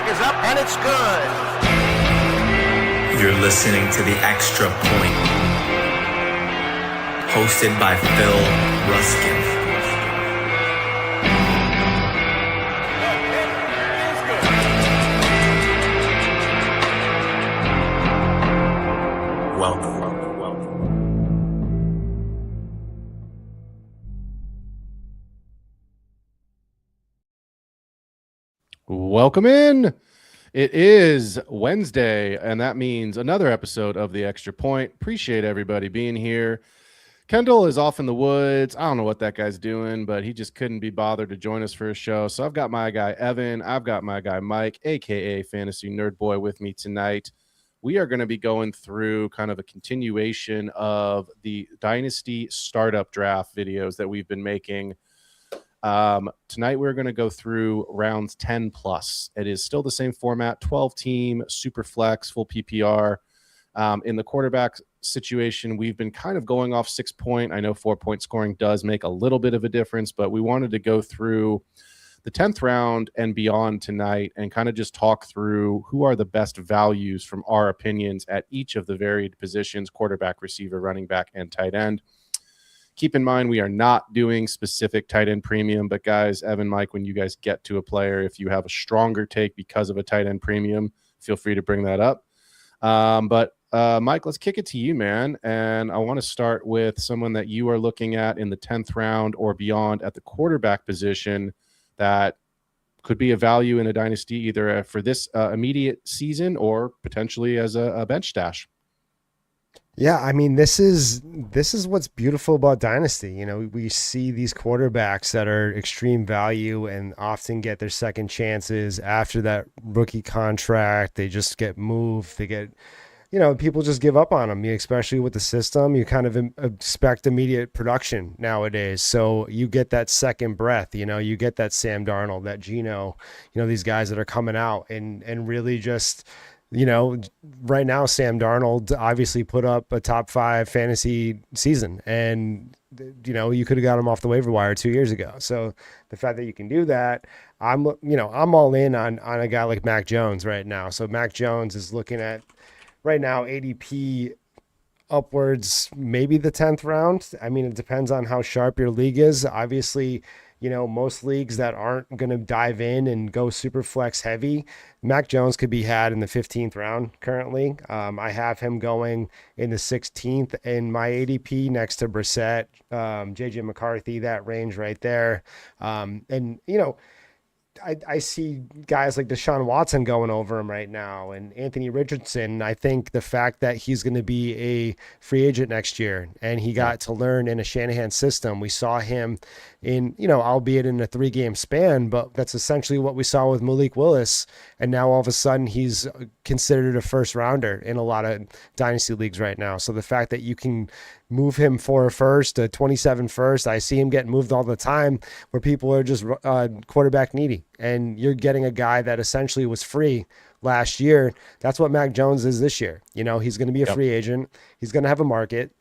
is up, and it's good. You're listening to The Extra Point, hosted by Phil Ruskin. Welcome. Welcome in. It is Wednesday, and that means another episode of The Extra Point. Appreciate everybody being here. Kendall is off in the woods. I don't know what that guy's doing, but he just couldn't be bothered to join us for a show. So I've got my guy Evan. I've got my guy Mike, aka Fantasy Nerd Boy, with me tonight. We are going to be going through kind of a continuation of the Dynasty startup draft videos that we've been making. Tonight we're going to go through rounds 10 plus. It is still the same format, 12 team, super flex, full PPR. In the quarterback situation, we've been kind of going off 6 point. I know 4 point scoring does make a little bit of a difference, but we wanted to go through the 10th round and beyond tonight and kind of just talk through who are the best values from our opinions at each of the varied positions: quarterback, receiver, running back, and tight end. Keep in mind, we are not doing specific tight end premium, but guys, Evan, Mike, when you guys get to a player, if you have a stronger take because of a tight end premium, feel free to bring that up. But Mike, let's kick it to you, man. And I want to start with someone that you are looking at in the 10th round or beyond at the quarterback position that could be a value in a dynasty, either for this immediate season or potentially as a bench stash. Yeah, I mean, this is what's beautiful about Dynasty. You know, we see these quarterbacks that are extreme value and often get their second chances after that rookie contract. They just get moved. They get, you know, people just give up on them, especially with the system. You kind of expect immediate production nowadays. So you get that second breath, you know, you get that Sam Darnold, that Geno, you know, these guys that are coming out and really just, you know, right now, Sam Darnold obviously put up a top 5 fantasy season, and, you know, you could have got him off the waiver wire 2 years ago. So the fact that you can do that, I'm all in on a guy like Mac Jones right now. So Mac Jones is looking at right now ADP upwards, maybe the 10th round. I mean, it depends on how sharp your league is. Obviously, you know, most leagues that aren't going to dive in and go super flex heavy, Mac Jones could be had in the 15th round currently. I have him going in the 16th in my ADP next to Brissett, JJ McCarthy, that range right there. And, you know, I see guys like Deshaun Watson going over him right now, and Anthony Richardson. I think the fact that he's going to be a free agent next year and he got to learn in a Shanahan system. We saw him in, you know, albeit in a 3-game span, but that's essentially what we saw with Malik Willis. And now all of a sudden he's considered a first rounder in a lot of dynasty leagues right now. So the fact that you can move him for a first, a 27 first, I see him getting moved all the time where people are just quarterback needy. And you're getting a guy that essentially was free last year. That's what Mac Jones is this year. You know, he's going to be a free agent. He's going to have a market.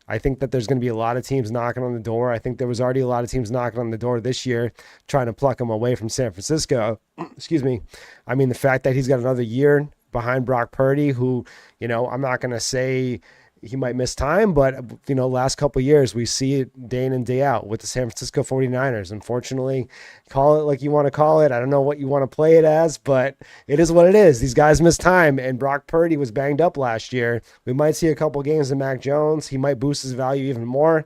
I think that there's going to be a lot of teams knocking on the door. I think there was already a lot of teams knocking on the door this year trying to pluck him away from San Francisco. Excuse me. I mean, the fact that he's got another year behind Brock Purdy, who, you know, I'm not going to say he might miss time, but, you know, last couple of years, we see it day in and day out with the San Francisco 49ers. Unfortunately, call it like you want to call it. I don't know what you want to play it as, but it is what it is. These guys miss time, and Brock Purdy was banged up last year. We might see a couple games of Mac Jones. He might boost his value even more.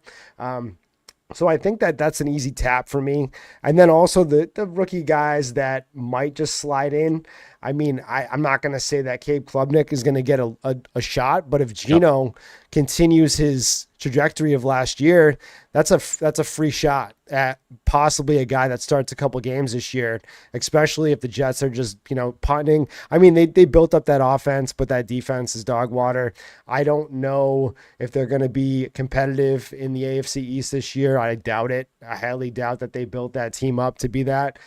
So I think that that's an easy tap for me. And then also the rookie guys that might just slide in. I mean, I'm not going to say that Cade Klubnik is going to get a shot, but if Geno continues his trajectory of last year, that's a free shot at possibly a guy that starts a couple games this year, especially if the Jets are just, you know, punting. I mean, they built up that offense, but that defense is dog water. I don't know if they're going to be competitive in the AFC East this year. I doubt it. I highly doubt that they built that team up to be that.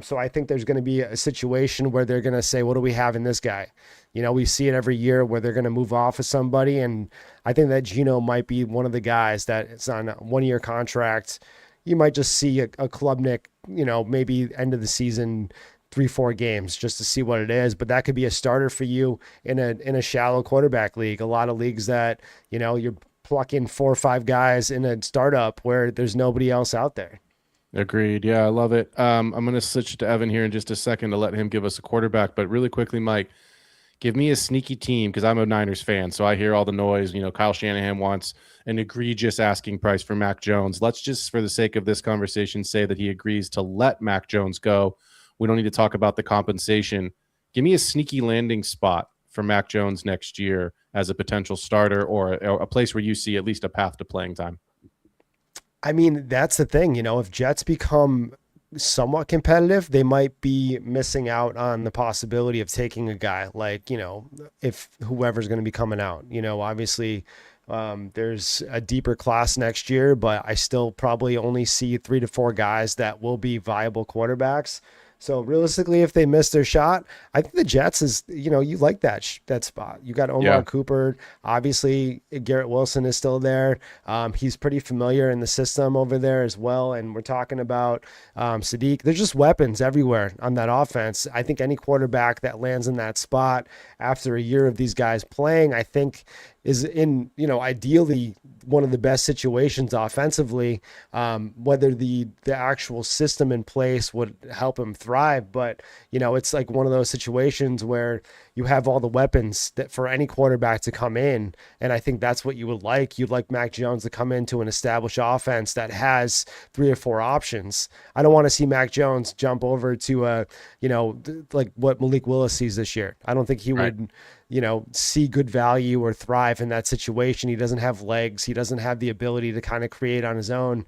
So I think there's going to be a situation where they're going to say, what do we have in this guy? You know, we see it every year where they're going to move off of somebody. And I think that Geno might be one of the guys that is on a 1-year contract. You might just see a Klubnik, you know, maybe end of the season 3-4 games just to see what it is. But that could be a starter for you in a shallow quarterback league. A lot of leagues that, you're plucking 4 or 5 guys in a startup where there's nobody else out there. Agreed. Yeah, I love it. I'm going to switch to Evan here in just a second to let him give us a quarterback. But really quickly, Mike, give me a sneaky team because I'm a Niners fan. So I hear all the noise. Kyle Shanahan wants an egregious asking price for Mac Jones. Let's just, for the sake of this conversation, say that he agrees to let Mac Jones go. We don't need to talk about the compensation. Give me a sneaky landing spot for Mac Jones next year as a potential starter or a place where you see at least a path to playing time. I mean, that's the thing, if Jets become somewhat competitive, they might be missing out on the possibility of taking a guy like, if whoever's going to be coming out, obviously there's a deeper class next year, but I still probably only see 3 to 4 guys that will be viable quarterbacks. So realistically, if they miss their shot, I think the Jets is, you like that spot. You got Omar Cooper. Obviously, Garrett Wilson is still there. He's pretty familiar in the system over there as well. And we're talking about Sadiq. There's just weapons everywhere on that offense. I think any quarterback that lands in that spot after a year of these guys playing, I think is in, ideally one of the best situations offensively, whether the actual system in place would help him thrive. But, it's like one of those situations where you have all the weapons that for any quarterback to come in. And I think that's what you would like. You'd like Mac Jones to come into an established offense that has 3 or 4 options. I don't want to see Mac Jones jump over to, like what Malik Willis sees this year. I don't think he would, see good value or thrive in that situation. He doesn't have legs. He doesn't have the ability to kind of create on his own.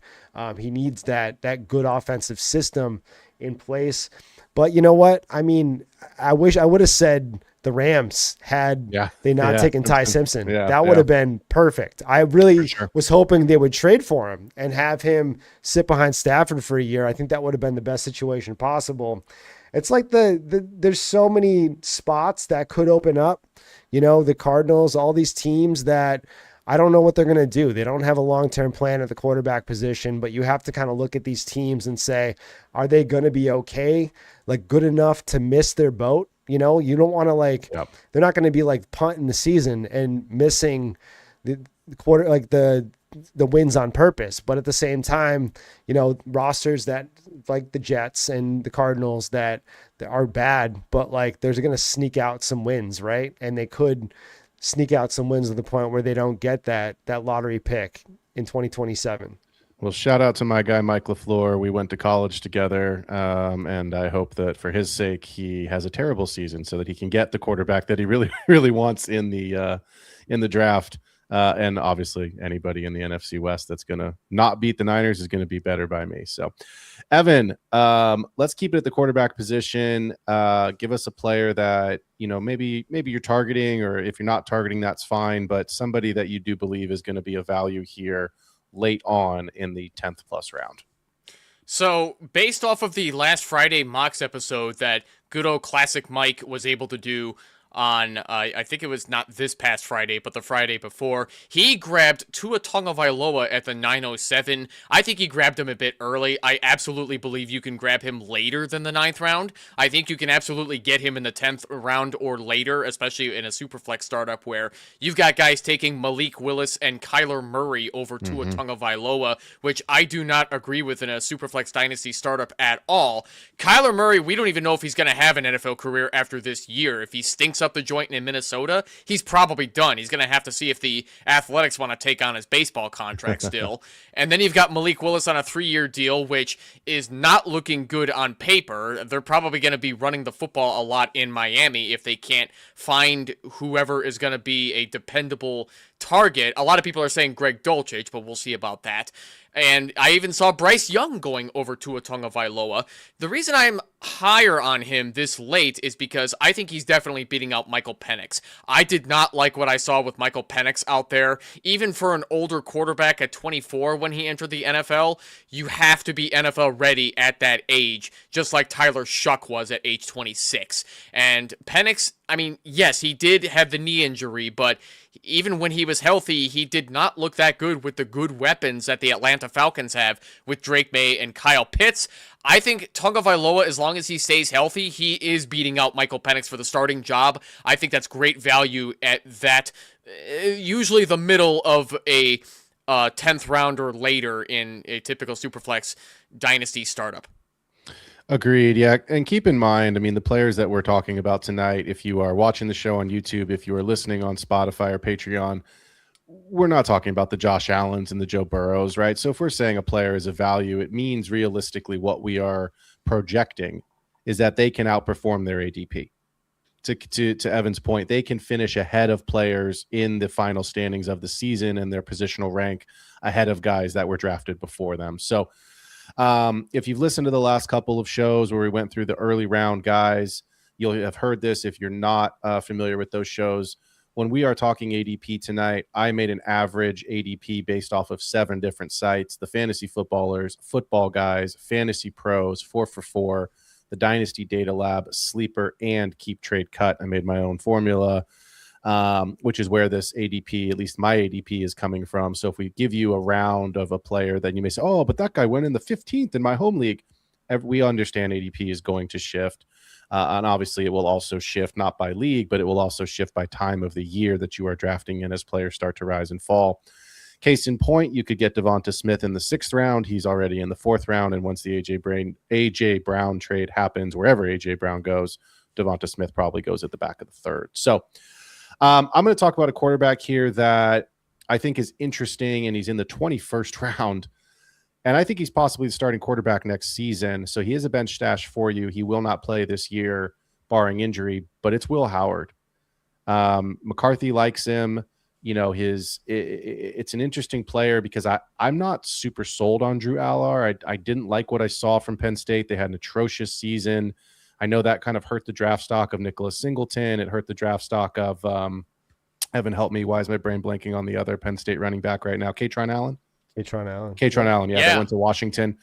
He needs that good offensive system in place. But you know what? I mean, I wish I would have said the Rams had they not taken Ty Simpson. That would have been perfect. I really was hoping they would trade for him and have him sit behind Stafford for a year. I think that would have been the best situation possible. It's like there's so many spots that could open up, the Cardinals, all these teams that I don't know what they're going to do. They don't have a long-term plan at the quarterback position, but you have to kind of look at these teams and say, are they going to be okay? Like good enough to miss their boat? You don't want to they're not going to be like punting the season and missing the quarter, like the wins on purpose. But at the same time, rosters that like the Jets and the Cardinals that are bad, but like there's going to sneak out some wins, right? And they could sneak out some wins to the point where they don't get that lottery pick in 2027. Well, shout out to my guy, Mike LaFleur. We went to college together, and I hope that for his sake, he has a terrible season so that he can get the quarterback that he really, really wants in the draft. And obviously, anybody in the NFC West that's going to not beat the Niners is going to be better by me. So, Evan, let's keep it at the quarterback position. Give us a player that, maybe you're targeting, or if you're not targeting, that's fine, but somebody that you do believe is going to be a value here late on in the 10th plus round. So based off of the last Friday Mocks episode that good old classic Mike was able to do on, I think it was not this past Friday, but the Friday before, he grabbed Tua Tagovailoa at the 907. I think he grabbed him a bit early. I absolutely believe you can grab him later than the 9th round. I think you can absolutely get him in the 10th round or later, especially in a Superflex startup where you've got guys taking Malik Willis and Kyler Murray over Tua Tagovailoa, which I do not agree with in a Superflex Dynasty startup at all. Kyler Murray, we don't even know if he's going to have an NFL career after this year. If he stinks up the joint in Minnesota, he's probably done. He's going to have to see if the Athletics want to take on his baseball contract still. And then you've got Malik Willis on a 3-year deal, which is not looking good on paper. They're probably going to be running the football a lot in Miami if they can't find whoever is going to be a dependable target. A lot of people are saying Greg Dulcich, but we'll see about that. And I even saw Bryce Young going over to Tagovailoa. The reason I'm higher on him this late is because I think he's definitely beating out Michael Penix. I did not like what I saw with Michael Penix out there. Even for an older quarterback at 24 when he entered the NFL, you have to be NFL ready at that age, just like Tyler Shuck was at age 26. And Penix, I mean, yes, he did have the knee injury, but even when he was healthy, he did not look that good with the good weapons that the Atlanta Falcons have with Drake May and Kyle Pitts. I think Tagovailoa, as long as he stays healthy, he is beating out Michael Penix for the starting job. I think that's great value at that, usually the middle of a 10th round or later in a typical Superflex Dynasty startup. Agreed. Yeah. And keep in mind, I mean, the players that we're talking about tonight, if you are watching the show on YouTube, if you are listening on Spotify or Patreon, we're not talking about the Josh Allens and the Joe Burrows, right? So if we're saying a player is a value, it means realistically what we are projecting is that they can outperform their ADP. To Evan's point, they can finish ahead of players in the final standings of the season and their positional rank ahead of guys that were drafted before them. So if you've listened to the last couple of shows where we went through the early round guys, you'll have heard this. If you're not familiar with those shows, when we are talking ADP tonight, I made an average ADP based off of 7 different sites: the Fantasy Footballers, Football Guys, Fantasy Pros, 4for4, the Dynasty Data Lab, Sleeper, and Keep Trade Cut. I made my own formula, which is where this ADP, at least my ADP, is coming from. So if we give you a round of a player, then you may say, oh, but that guy went in the 15th in my home league. We understand ADP is going to shift. And obviously it will also shift, not by league, but it will also shift by time of the year that you are drafting in as players start to rise and fall. Case in point, you could get Devonta Smith in the 6th round. He's already in the 4th round. And once the AJ Brown trade happens, wherever AJ Brown goes, Devonta Smith probably goes at the back of the 3rd. So I'm going to talk about a quarterback here that I think is interesting, and he's in the 21st round. And I think he's possibly the starting quarterback next season. So he is a bench stash for you. He will not play this year, barring injury, but it's Will Howard. McCarthy likes him. You know, it's an interesting player because I'm not super sold on Drew Aller. I didn't like what I saw from Penn State. They had an atrocious season. I know that kind of hurt the draft stock of Nicholas Singleton. It hurt the draft stock of Evan, help me. Why is my brain blanking on the other Penn State running back right now? Katron Allen. Yeah, they went to Washington.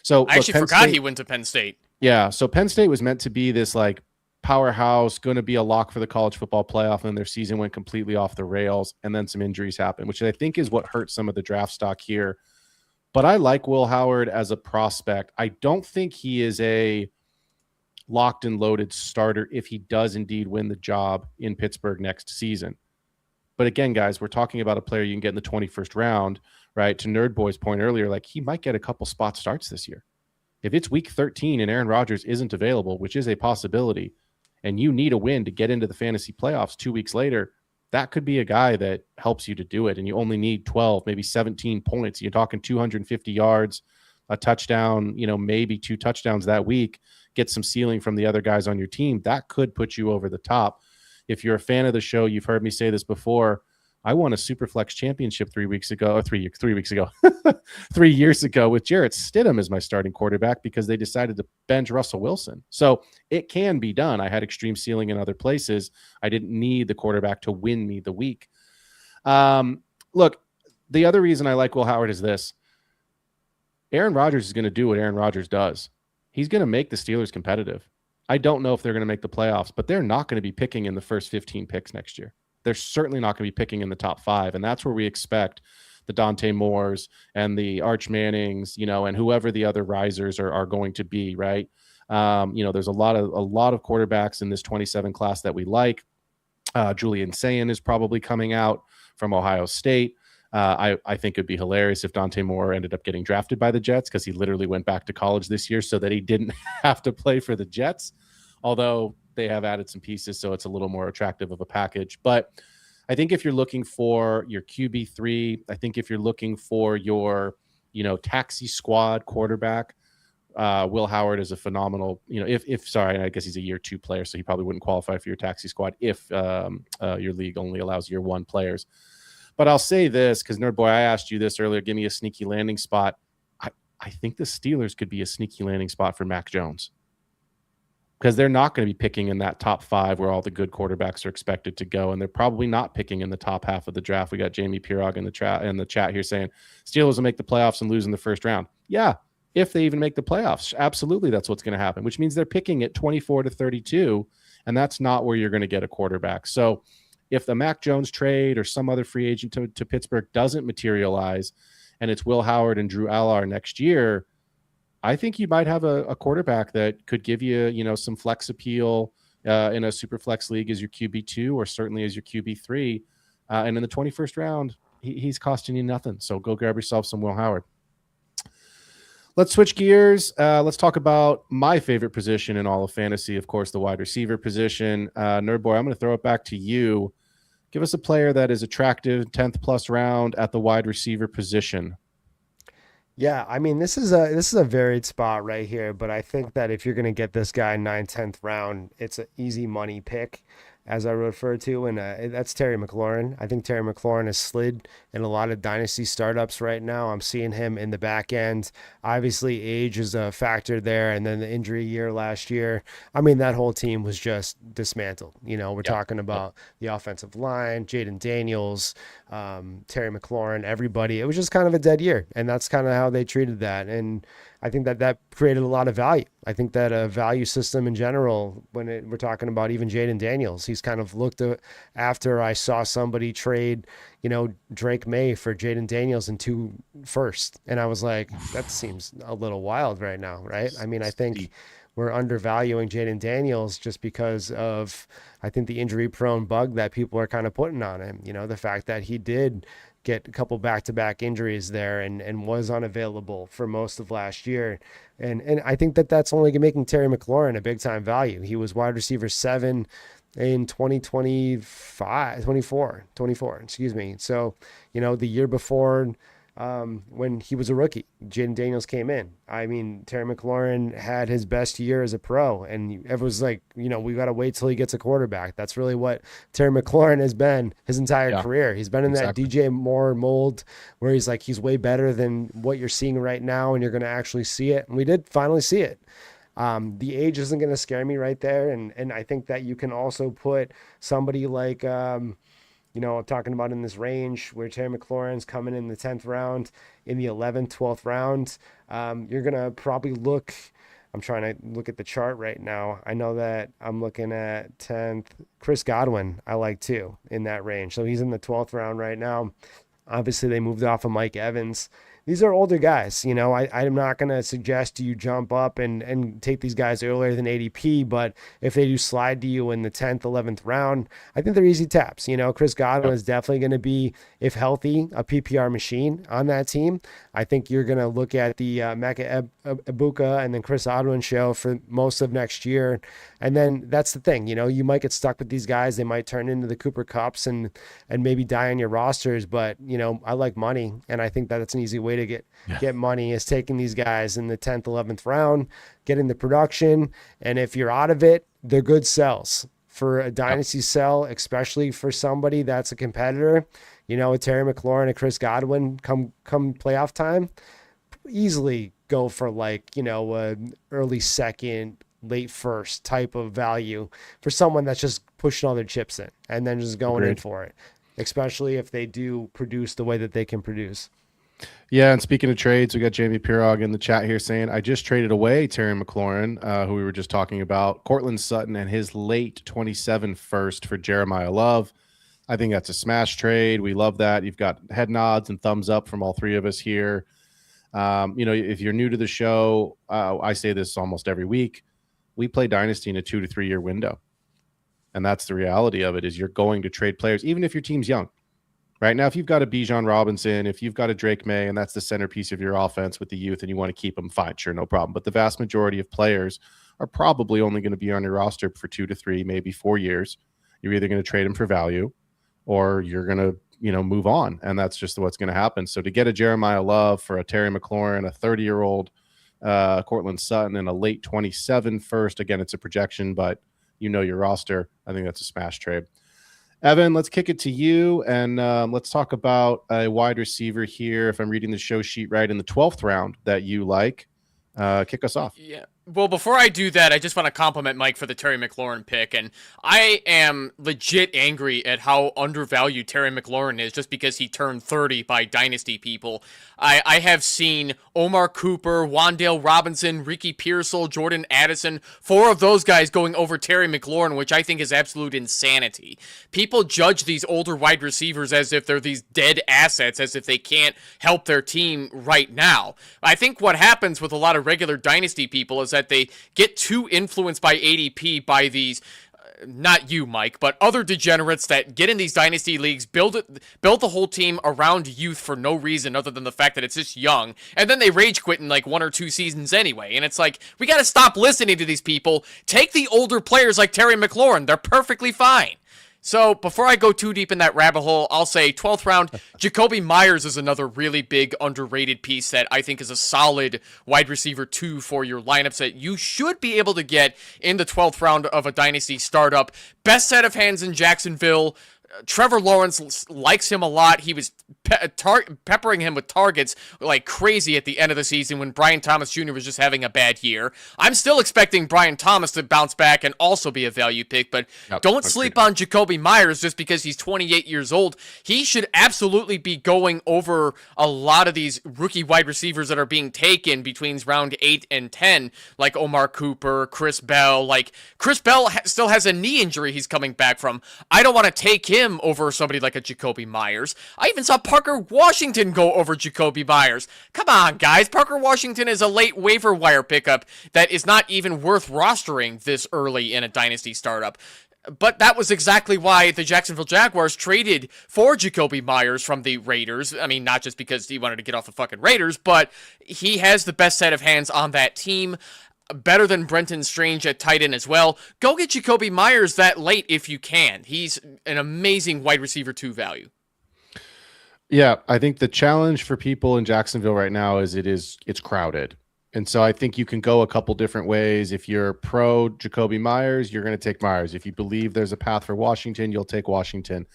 So I actually forgot he went to Penn State. Yeah, so Penn State was meant to be this like powerhouse, going to be a lock for the college football playoff, and their season went completely off the rails, and then some injuries happened, which I think is what hurt some of the draft stock here. But I like Will Howard as a prospect. I don't think he is a locked and loaded starter if he does indeed win the job in Pittsburgh next season. But again, guys, we're talking about a player you can get in the 21st round, right? To NerdBoi's point earlier, like he might get a couple spot starts this year. If it's week 13 and Aaron Rodgers isn't available, which is a possibility, and you need a win to get into the fantasy playoffs 2 weeks later, that could be a guy that helps you to do it. And you only need 12, maybe 17 points. You're talking 250 yards, a touchdown, maybe 2 touchdowns that week, get some ceiling from the other guys on your team. That could put you over the top. If you're a fan of the show, you've heard me say this before. I won a Superflex championship 3 weeks ago, or 3 weeks ago, 3 years ago with Jarrett Stidham as my starting quarterback because they decided to bench Russell Wilson. So it can be done. I had extreme ceiling in other places. I didn't need the quarterback to win me the week. Look, the other reason I like Will Howard is this. Aaron Rodgers is going to do what Aaron Rodgers does. He's going to make the Steelers competitive. I don't know if they're going to make the playoffs, but they're not going to be picking in the first 15 picks next year. They're certainly not going to be picking in the top 5. And that's where we expect the Dante Moores and the Arch Mannings, and whoever the other risers are going to be, right? There's a lot of quarterbacks in this 27 class that we like. Julian Sayin is probably coming out from Ohio State. I think it'd be hilarious if Dante Moore ended up getting drafted by the Jets because he literally went back to college this year so that he didn't have to play for the Jets. Although they have added some pieces, so it's a little more attractive of a package. But I think if you're looking for your QB3, I think if you're looking for your, taxi squad quarterback, Will Howard is a phenomenal, I guess he's a year 2 player, so he probably wouldn't qualify for your taxi squad if your league only allows year 1 players. But I'll say this, because NerdBoi, I asked you this earlier, give me a sneaky landing spot. I think the Steelers could be a sneaky landing spot for Mac Jones. Because they're not going to be picking in that top 5 where all the good quarterbacks are expected to go. And they're probably not picking in the top half of the draft. We got Jamie Pirog in the chat here saying Steelers will make the playoffs and lose in the first round. Yeah, if they even make the playoffs. Absolutely, that's what's going to happen, which means they're picking at 24 to 32. and that's not where you're going to get a quarterback. So if the Mac Jones trade or some other free agent to Pittsburgh doesn't materialize, and it's Will Howard and Drew Allar next year, I think you might have a quarterback that could give you, some flex appeal in a super flex league as your QB2 or certainly as your QB3. And in the 21st round, he's costing you nothing. So go grab yourself some Will Howard. Let's switch gears. Let's talk about my favorite position in all of fantasy, of course, the wide receiver position. Nerdboy, I'm going to throw it back to you. Give us a player that is attractive, 10th plus round at the wide receiver position. Yeah, I mean, this is a varied spot right here, but I think that if you're going to get this guy 9th, 10th round, it's an easy money pick, as I refer to, and that's Terry McLaurin. I think Terry McLaurin has slid in a lot of dynasty startups right now. I'm seeing him in the back end. Obviously, age is a factor there, and then the injury year last year. I mean, that whole team was just dismantled. We're talking about the offensive line, Jaden Daniels, Terry McLaurin, everybody. It was just kind of a dead year, and that's kind of how they treated that. And I think that created a lot of value. I think that a value system in general, when we're talking about even Jaden Daniels, he's kind of looked after I saw somebody trade, Drake May for Jaden Daniels in 2 firsts. And I was like, that seems a little wild right now, right? I mean, I think we're undervaluing Jaden Daniels just because of, I think, the injury prone bug that people are kind of putting on him. The fact that he did get a couple back-to-back injuries there and was unavailable for most of last year. And I think that's only making Terry McLaurin a big-time value. He was wide receiver 7 in 24, excuse me. So, the year before, when he was a rookie, Jaden Daniels came in. I mean, Terry McLaurin had his best year as a pro, and it was like, we got to wait till he gets a quarterback. That's really what Terry McLaurin has been his entire career. He's been in that DJ Moore mold where he's way better than what you're seeing right now, and you're going to actually see it. And we did finally see it. The age isn't going to scare me right there. And I think that you can also put somebody like, I'm talking about in this range where Terry McLaurin's coming in the 10th round, in the 11th, 12th round. You're going to probably I'm trying to look at the chart right now. I know that I'm looking at 10th. Chris Godwin, I like too, in that range. So he's in the 12th round right now. Obviously, they moved off of Mike Evans. These are older guys. I'm not going to suggest you jump up and take these guys earlier than ADP, but if they do slide to you in the 10th, 11th round, I think they're easy taps. Chris Godwin is definitely going to be, if healthy, a PPR machine on that team. I think you're going to look at the Mecca Ibuka and then Chris Godwin show for most of next year. And then that's the thing, you might get stuck with these guys. They might turn into the Cooper Kupps and maybe die on your rosters, but I like money, and I think that it's an easy way to get money is taking these guys in the 10th, 11th round, getting the production. And if you're out of it, they're good sells for a dynasty sell, especially for somebody that's a competitor, with Terry McLaurin and Chris Godwin come playoff time, easily go for a early second, late first type of value for someone that's just pushing all their chips in and then just going in for it, especially if they do produce the way that they can produce. Yeah, and speaking of trades, we got Jamie Pirog in the chat here saying, I just traded away Terry McLaurin, who we were just talking about, Cortland Sutton, and his late 27 first for Jeremiah Love. I think that's a smash trade. We love that. You've got head nods and thumbs up from all three of us here. If you're new to the show, I say this almost every week. We play Dynasty in a 2 to 3 year window. And that's the reality of it, is you're going to trade players, even if your team's young. Right now, if you've got a Bijan Robinson, if you've got a Drake May, and that's the centerpiece of your offense with the youth, and you want to keep them, fine, sure, no problem. But the vast majority of players are probably only going to be on your roster for 2 to 3, maybe 4 years. You're either going to trade them for value, or you're going to, move on, and that's just what's going to happen. So to get a Jeremiah Love for a Terry McLaurin, a 30-year-old Cortland Sutton, and a late 27 first, again, it's a projection, but your roster, I think that's a smash trade. Evan, let's kick it to you, and let's talk about a wide receiver here, if I'm reading the show sheet right, in the 12th round that you like. Kick us off. Well, before I do that, I just want to compliment Mike for the Terry McLaurin pick, and I am legit angry at how undervalued Terry McLaurin is just because he turned 30 by Dynasty people. I have seen Omar Cooper, Wan'Dale Robinson, Ricky Pearsall, Jordan Addison, 4 of those guys going over Terry McLaurin, which I think is absolute insanity. People judge these older wide receivers as if they're these dead assets, as if they can't help their team right now. I think what happens with a lot of regular Dynasty people is that they get too influenced by ADP by these not you, Mike, but other degenerates that get in these dynasty leagues, build the whole team around youth for no reason other than the fact that it's just young, and then they rage quit in like 1 or 2 seasons anyway. And it's like, we got to stop listening to these people. Take the older players like Terry McLaurin. They're perfectly fine. So before I go too deep in that rabbit hole, I'll say 12th round, Jacoby Myers is another really big underrated piece that I think is a solid wide receiver 2 for your lineups that you should be able to get in the 12th round of a dynasty startup. Best set of hands in Jacksonville. Trevor Lawrence likes him a lot. He was peppering him with targets like crazy at the end of the season when Brian Thomas Jr. was just having a bad year. I'm still expecting Brian Thomas to bounce back and also be a value pick, but don't sleep on Jacoby Myers just because he's 28 years old. He should absolutely be going over a lot of these rookie wide receivers that are being taken between round 8 and 10, like Omar Cooper, Chris Bell. Like, Chris Bell still has a knee injury he's coming back from. I don't want to take him over somebody like a Jacoby Myers. I even saw Parker Washington go over Jacoby Myers. Come on, guys. Parker Washington is a late waiver wire pickup that is not even worth rostering this early in a dynasty startup. But that was exactly why the Jacksonville Jaguars traded for Jacoby Myers from the Raiders. I mean, not just because he wanted to get off the fucking Raiders, but he has the best set of hands on that team. Better than Brenton Strange at tight end as well. Go get Jacoby Myers that late if you can. He's an amazing wide receiver 2 value. Yeah, I think the challenge for people in Jacksonville right now is it's crowded. And so I think you can go a couple different ways. If you're pro Jacoby Myers, you're going to take Myers. If you believe there's a path for Washington, you'll take Washington.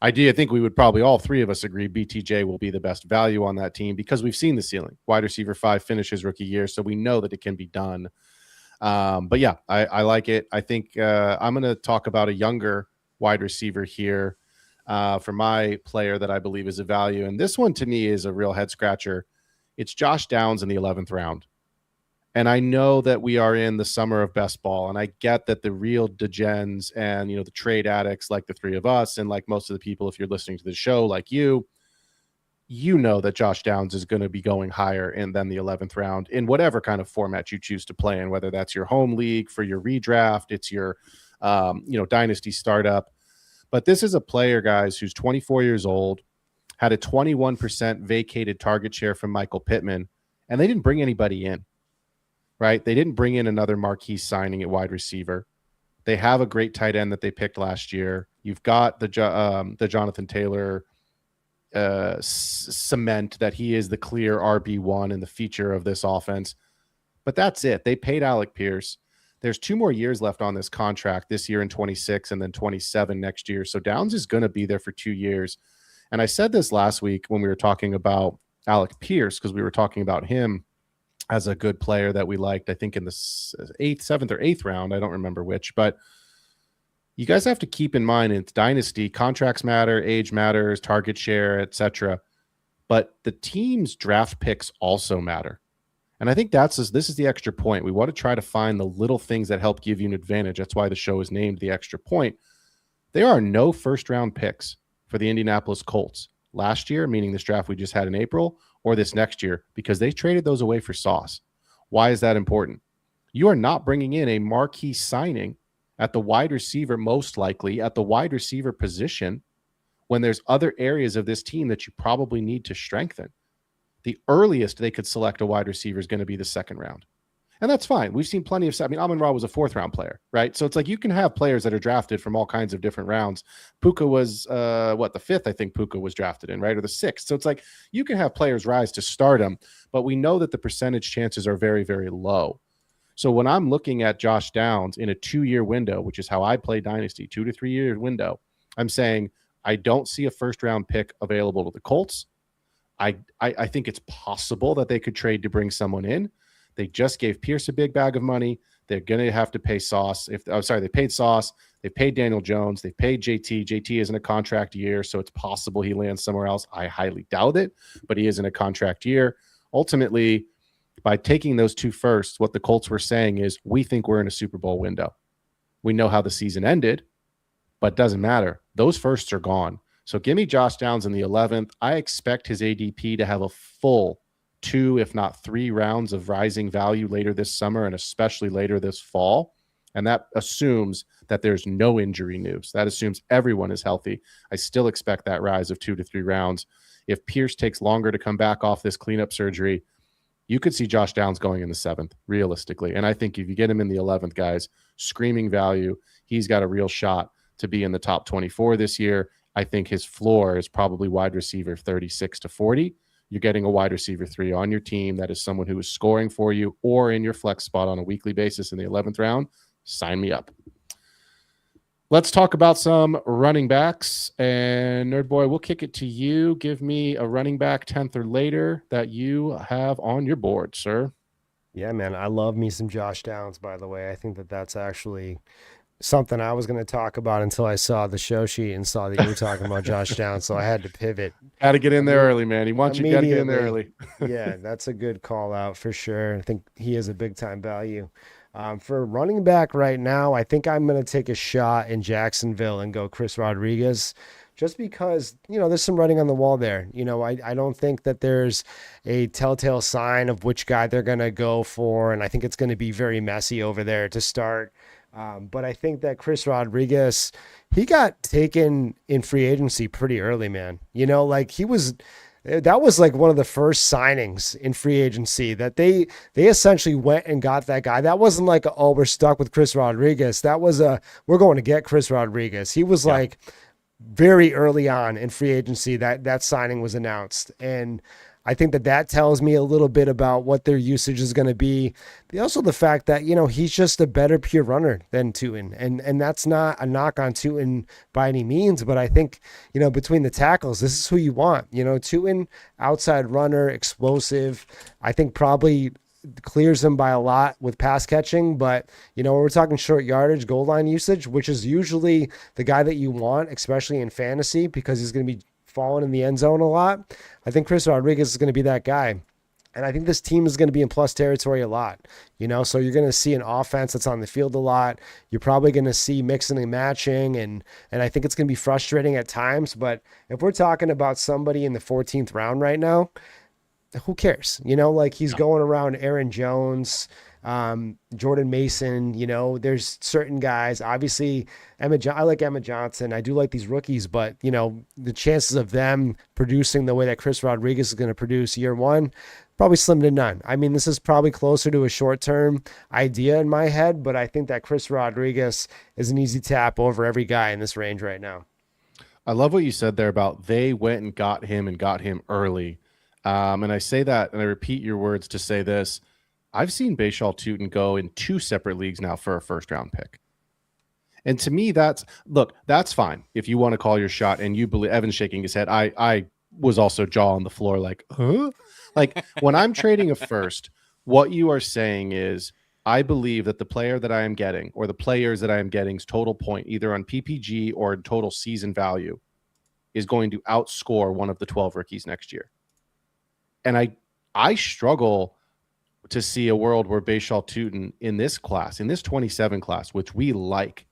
I think we would probably all 3 of us agree BTJ will be the best value on that team because we've seen the ceiling. Wide receiver 5 finishes rookie year, so we know that it can be done. But yeah, I like it. I think I'm going to talk about a younger wide receiver here for my player that I believe is a value. And this one to me is a real head scratcher. It's Josh Downs in the 11th round. And I know that we are in the summer of best ball, and I get that the real degens and, the trade addicts like the 3 of us and like most of the people, if you're listening to the show, like you know that Josh Downs is going to be going higher than the 11th round in whatever kind of format you choose to play in, whether that's your home league for your redraft, it's your, dynasty startup. But this is a player, guys, who's 24 years old, had a 21% vacated target share from Michael Pittman, and they didn't bring anybody in. Right? They didn't bring in another marquee signing at wide receiver. They have a great tight end that they picked last year. You've got the Jonathan Taylor cement that he is the clear RB1 and the feature of this offense. But that's it. They paid Alec Pierce. There's 2 more years left on this contract, this year in 26 and then 27 next year. So Downs is going to be there for 2 years. And I said this last week when we were talking about Alec Pierce, because we were talking about him as a good player that we liked, I think in the 7th or 8th round. I don't remember which, but you guys have to keep in mind it's dynasty. Contracts matter, age matters, target share, etc. But the team's draft picks also matter. And I think this is the extra point. We want to try to find the little things that help give you an advantage. That's why the show is named The Extra Point. There are no first round picks for the Indianapolis Colts last year, meaning this draft we just had in April, or this next year, because they traded those away for sauce. Why is that important? You are not bringing in a marquee signing at the wide receiver, most likely at the wide receiver position, when there's other areas of this team that you probably need to strengthen. The earliest they could select a wide receiver is going to be the 2nd round. And that's fine. We've seen plenty of, Amon-Ra was a 4th round player, right? So it's like you can have players that are drafted from all kinds of different rounds. Puka was, the 5th, I think Puka was drafted in, right? Or the 6th. So it's like you can have players rise to stardom, but we know that the percentage chances are very, very low. So when I'm looking at Josh Downs in a 2-year window, which is how I play Dynasty, 2 to 3 year window, I'm saying I don't see a first round pick available to the Colts. I think it's possible that they could trade to bring someone in. They just gave Pierce a big bag of money. They're going to have to pay Sauce. They paid Sauce. They paid Daniel Jones. They paid JT. JT isn't a contract year, so it's possible he lands somewhere else. I highly doubt it, but he is in a contract year. Ultimately, by taking those two firsts, what the Colts were saying is, we think we're in a Super Bowl window. We know how the season ended, but it doesn't matter. Those firsts are gone. So give me Josh Downs in the 11th. I expect his ADP to have a full 2, if not 3 rounds of rising value later this summer and especially later this fall. And that assumes that there's no injury news. That assumes everyone is healthy. I still expect that rise of 2 to 3 rounds. If Pierce takes longer to come back off this cleanup surgery, you could see Josh Downs going in the 7th, realistically. And I think if you get him in the 11th, guys, screaming value, he's got a real shot to be in the top 24 this year. I think his floor is probably wide receiver 36 to 40. You're getting a wide receiver 3 on your team that is someone who is scoring for you or in your flex spot on a weekly basis in the 11th round. Sign me up. Let's talk about some running backs. And Nerd Boy, we'll kick it to you. Give me a running back 10th or later that you have on your board, sir. Yeah, man, I love me some Josh Downs, by the way. I think that that's actually something I was going to talk about until I saw the show sheet and saw that you were talking about Josh Downs, so I had to pivot. Got to get in there early, man. He wants you got to get in there early. Yeah, that's a good call out for sure. I think he is a big-time value. For running back right now, I think I'm going to take a shot in Jacksonville and go Chris Rodriguez, just because, there's some writing on the wall there. I don't think that there's a telltale sign of which guy they're going to go for, and I think it's going to be very messy over there to start. But I think that Chris Rodriguez, he got taken in free agency pretty early, man. That was like one of the first signings in free agency that they essentially went and got that guy. That wasn't like, we're stuck with Chris Rodriguez. That was we're going to get Chris Rodriguez. He was like very early on in free agency that signing was announced. And I think that tells me a little bit about what their usage is going to be. Also the fact that, he's just a better pure runner than Tootin. And that's not a knock on Tootin by any means, but I think, between the tackles, this is who you want. Tootin, outside runner, explosive. I think probably clears him by a lot with pass catching, but when we're talking short yardage, goal line usage, which is usually the guy that you want, especially in fantasy, because he's going to be falling in the end zone a lot. I think Chris Rodriguez is going to be that guy. And I think this team is going to be in plus territory a lot, so you're going to see an offense that's on the field a lot. You're probably going to see mixing and matching. And I think it's going to be frustrating at times, but if we're talking about somebody in the 14th round right now, who cares? He's going around Aaron Jones, Jordan Mason, there's certain guys, obviously I like Emma Johnson. I do like these rookies, but the chances of them producing the way that Chris Rodriguez is going to produce year one, probably slim to none. I mean, this is probably closer to a short-term idea in my head, but I think that Chris Rodriguez is an easy tap over every guy in this range right now. I love what you said there about they went and got him early. And I say that, and I repeat your words to say this. I've seen Bashal Tootin go in 2 separate leagues now for a first-round pick. And to me, that's fine. If you want to call your shot and you believe, Evan's shaking his head. I was also jaw on the floor like, huh? Like when I'm trading a first, what you are saying is, I believe that the player that I am getting or the players that I am getting's total point, either on PPG or total season value, is going to outscore one of the 12 rookies next year. And I struggle to see a world where Bashal Tootin in this class, in this 27 class, which we like,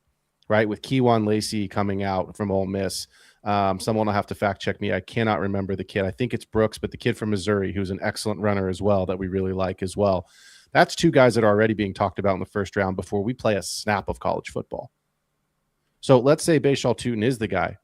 right? With Keywan Lacey coming out from Ole Miss. Someone will have to fact check me. I cannot remember the kid. I think it's Brooks, but the kid from Missouri, who's an excellent runner as well, that we really like as well. That's 2 guys that are already being talked about in the first round before we play a snap of college football. So let's say Bashal Tootin is the guy.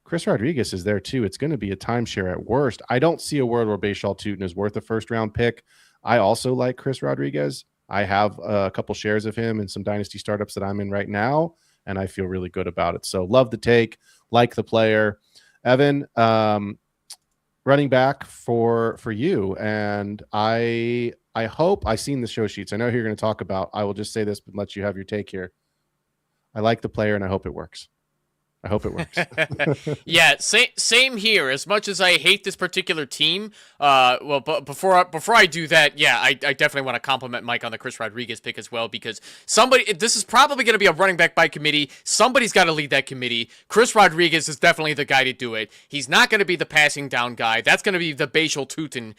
Chris Rodriguez is there too. It's going to be a timeshare at worst. I don't see a world where Bashal Tootin is worth a first-round pick. I also like Chris Rodriguez. I have a couple shares of him in some dynasty startups that I'm in right now, and I feel really good about it. So love the take, like the player. Evan, running back for you, and I hope I've seen the show sheets. I know who you're going to talk about. I will just say this, but let you have your take here. I like the player, and I hope it works. I hope it works. Yeah, same here. As much as I hate this particular team, but before I do that, yeah, I definitely want to compliment Mike on the Chris Rodriguez pick as well, because this is probably going to be a running back by committee. Somebody's got to lead that committee. Chris Rodriguez is definitely the guy to do it. He's not going to be the passing down guy. That's going to be the Bashal Tutin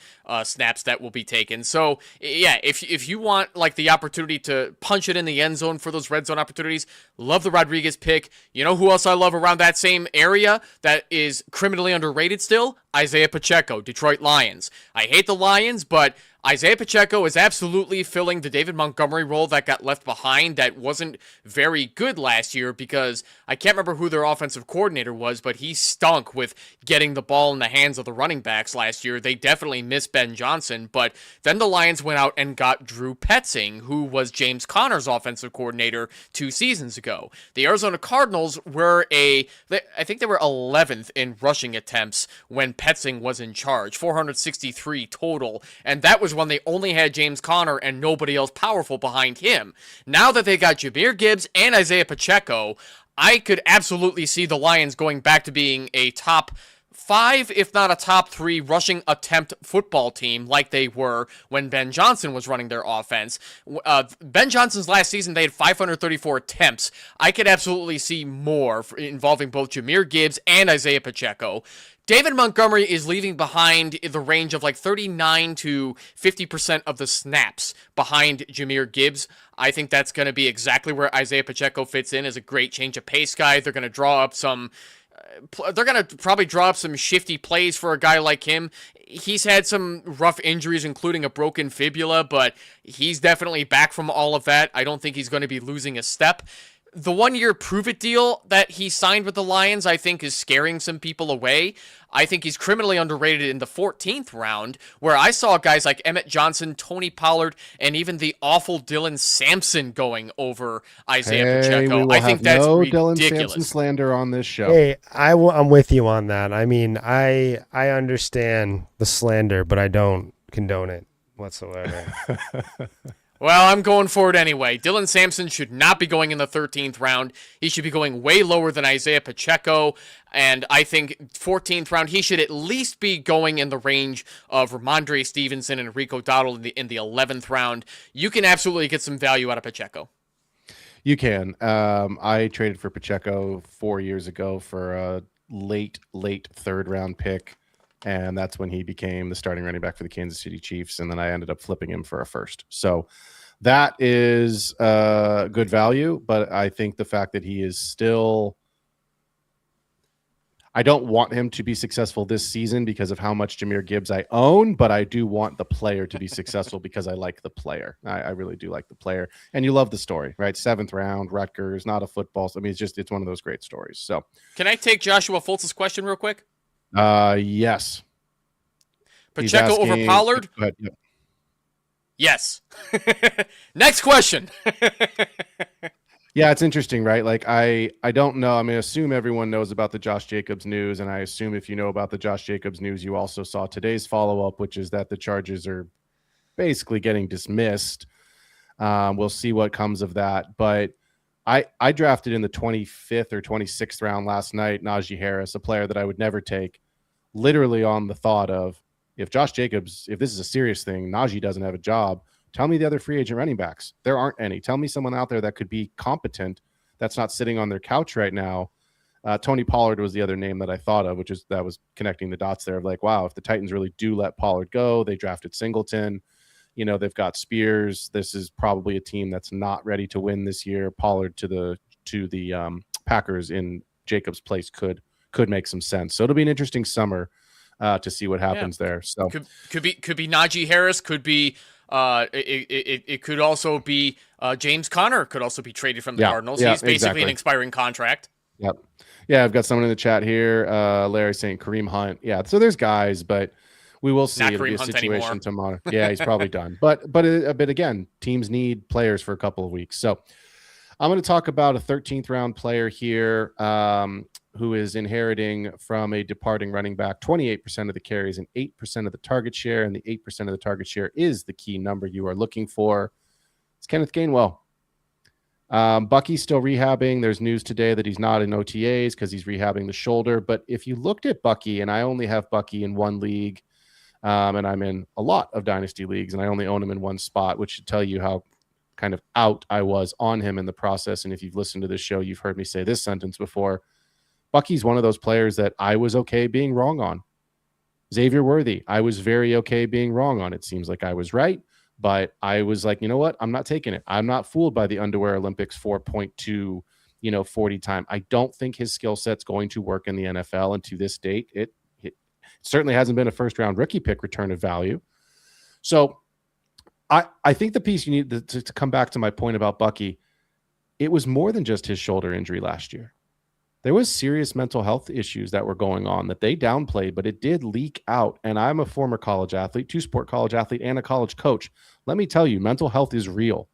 snaps that will be taken. So yeah, if you want like the opportunity to punch it in the end zone for those red zone opportunities, love the Rodriguez pick. You know who else I love around that same area that is criminally underrated still? Isaiah Pacheco, Detroit Lions. I hate the Lions, but Isaiah Pacheco is absolutely filling the David Montgomery role that got left behind that wasn't very good last year, because I can't remember who their offensive coordinator was, but he stunk with getting the ball in the hands of the running backs last year. They definitely missed Ben Johnson, but then the Lions went out and got Drew Petzing, who was James Conner's offensive coordinator 2 seasons ago. The Arizona Cardinals were I think they were 11th in rushing attempts when Petzing was in charge, 463 total, and that was when they only had James Conner and nobody else powerful behind him. Now that they got Jahmyr Gibbs and Isaiah Pacheco, I could absolutely see the Lions going back to being a top 5, if not a top 3 rushing attempt football team like they were when Ben Johnson was running their offense. Ben Johnson's last season, they had 534 attempts. I could absolutely see more involving both Jahmyr Gibbs and Isaiah Pacheco. David Montgomery is leaving behind in the range of like 39 to 50% of the snaps behind Jahmyr Gibbs. I think that's going to be exactly where Isaiah Pacheco fits in as a great change of pace guy. They're going to draw up some... They're going to probably draw up some shifty plays for a guy like him. He's had some rough injuries, including a broken fibula, but he's definitely back from all of that. I don't think he's going to be losing a step. The 1-year prove-it deal that he signed with the Lions, I think, is scaring some people away. I think he's criminally underrated in the 14th round, where I saw guys like Emmett Johnson, Tony Pollard, and even the awful Dylan Sampson going over Isaiah Pacheco. I think that's ridiculous. Dylan Sampson slander on this show. Hey, I'm with you on that. I mean, I understand the slander, but I don't condone it whatsoever. Well, I'm going for it anyway. Dylan Sampson should not be going in the 13th round. He should be going way lower than Isaiah Pacheco. And I think 14th round, he should at least be going in the range of Ramondre Stevenson and Rico Dowdle in the 11th round. You can absolutely get some value out of Pacheco. You can. I traded for Pacheco 4 years ago for a late third round pick. And that's when he became the starting running back for the Kansas City Chiefs. And then I ended up flipping him for a first. So that is good value. But I think the fact that he is still... I don't want him to be successful this season because of how much Jahmyr Gibbs I own, but I do want the player to be successful because I like the player. I really do like the player. And you love the story, right? 7th round, Rutgers, not a football. I mean, it's one of those great stories. So can I take Joshua Fultz's question real quick? Yes. Pacheco over Pollard? Yep. Yes. Next question. Yeah, it's interesting, right? Like I don't know. I mean, assume everyone knows about the Josh Jacobs news, and I assume if you know about the Josh Jacobs news, you also saw today's follow-up, which is that the charges are basically getting dismissed. We'll see what comes of that. But I drafted in the 25th or 26th round last night, Najee Harris, a player that I would never take, literally on the thought of, if Josh Jacobs, if this is a serious thing, Najee doesn't have a job, tell me the other free agent running backs. There aren't any. Tell me someone out there that could be competent that's not sitting on their couch right now. Tony Pollard was the other name that I thought of, that was connecting the dots there of like, wow, if the Titans really do let Pollard go, they drafted Singleton, they've got Spears. This is probably a team that's not ready to win this year. Pollard to the Packers in Jacobs' place could make some sense. So it'll be an interesting summer to see what happens there. So could be Najee Harris, could be it could also be James Conner could also be traded from the Cardinals. He's basically an expiring contract. Yep. Yeah, I've got someone in the chat here. Larry saying Kareem Hunt. Yeah, so there's guys, but we will see. Not It'll Kareem be a Hunt situation anymore. tomorrow. Yeah, he's probably done. But again, teams need players for a couple of weeks. So I'm going to talk about a 13th round player here who is inheriting from a departing running back, 28% of the carries and 8% of the target share. And the 8% of the target share is the key number you are looking for. It's Kenneth Gainwell. Bucky's still rehabbing. There's news today that he's not in OTAs because he's rehabbing the shoulder. But if you looked at Bucky, and I only have Bucky in one league, and I'm in a lot of dynasty leagues, and I only own him in one spot, which should tell you how kind of out I was on him in the process. And if you've listened to this show, you've heard me say this sentence before. Bucky's one of those players that I was okay being wrong on. Xavier Worthy, I was very okay being wrong on. It seems like I was right, but I was like, you know what? I'm not taking it. I'm not fooled by the Underwear Olympics 4.2, 40 time. I don't think his skill set's going to work in the NFL. And to this date, it certainly hasn't been a first-round rookie pick return of value. So I think the piece you need to come back to my point about Bucky, it was more than just his shoulder injury last year. There was serious mental health issues that were going on that they downplayed, but it did leak out. And I'm a former college athlete, two-sport college athlete, and a college coach. Let me tell you, mental health is real.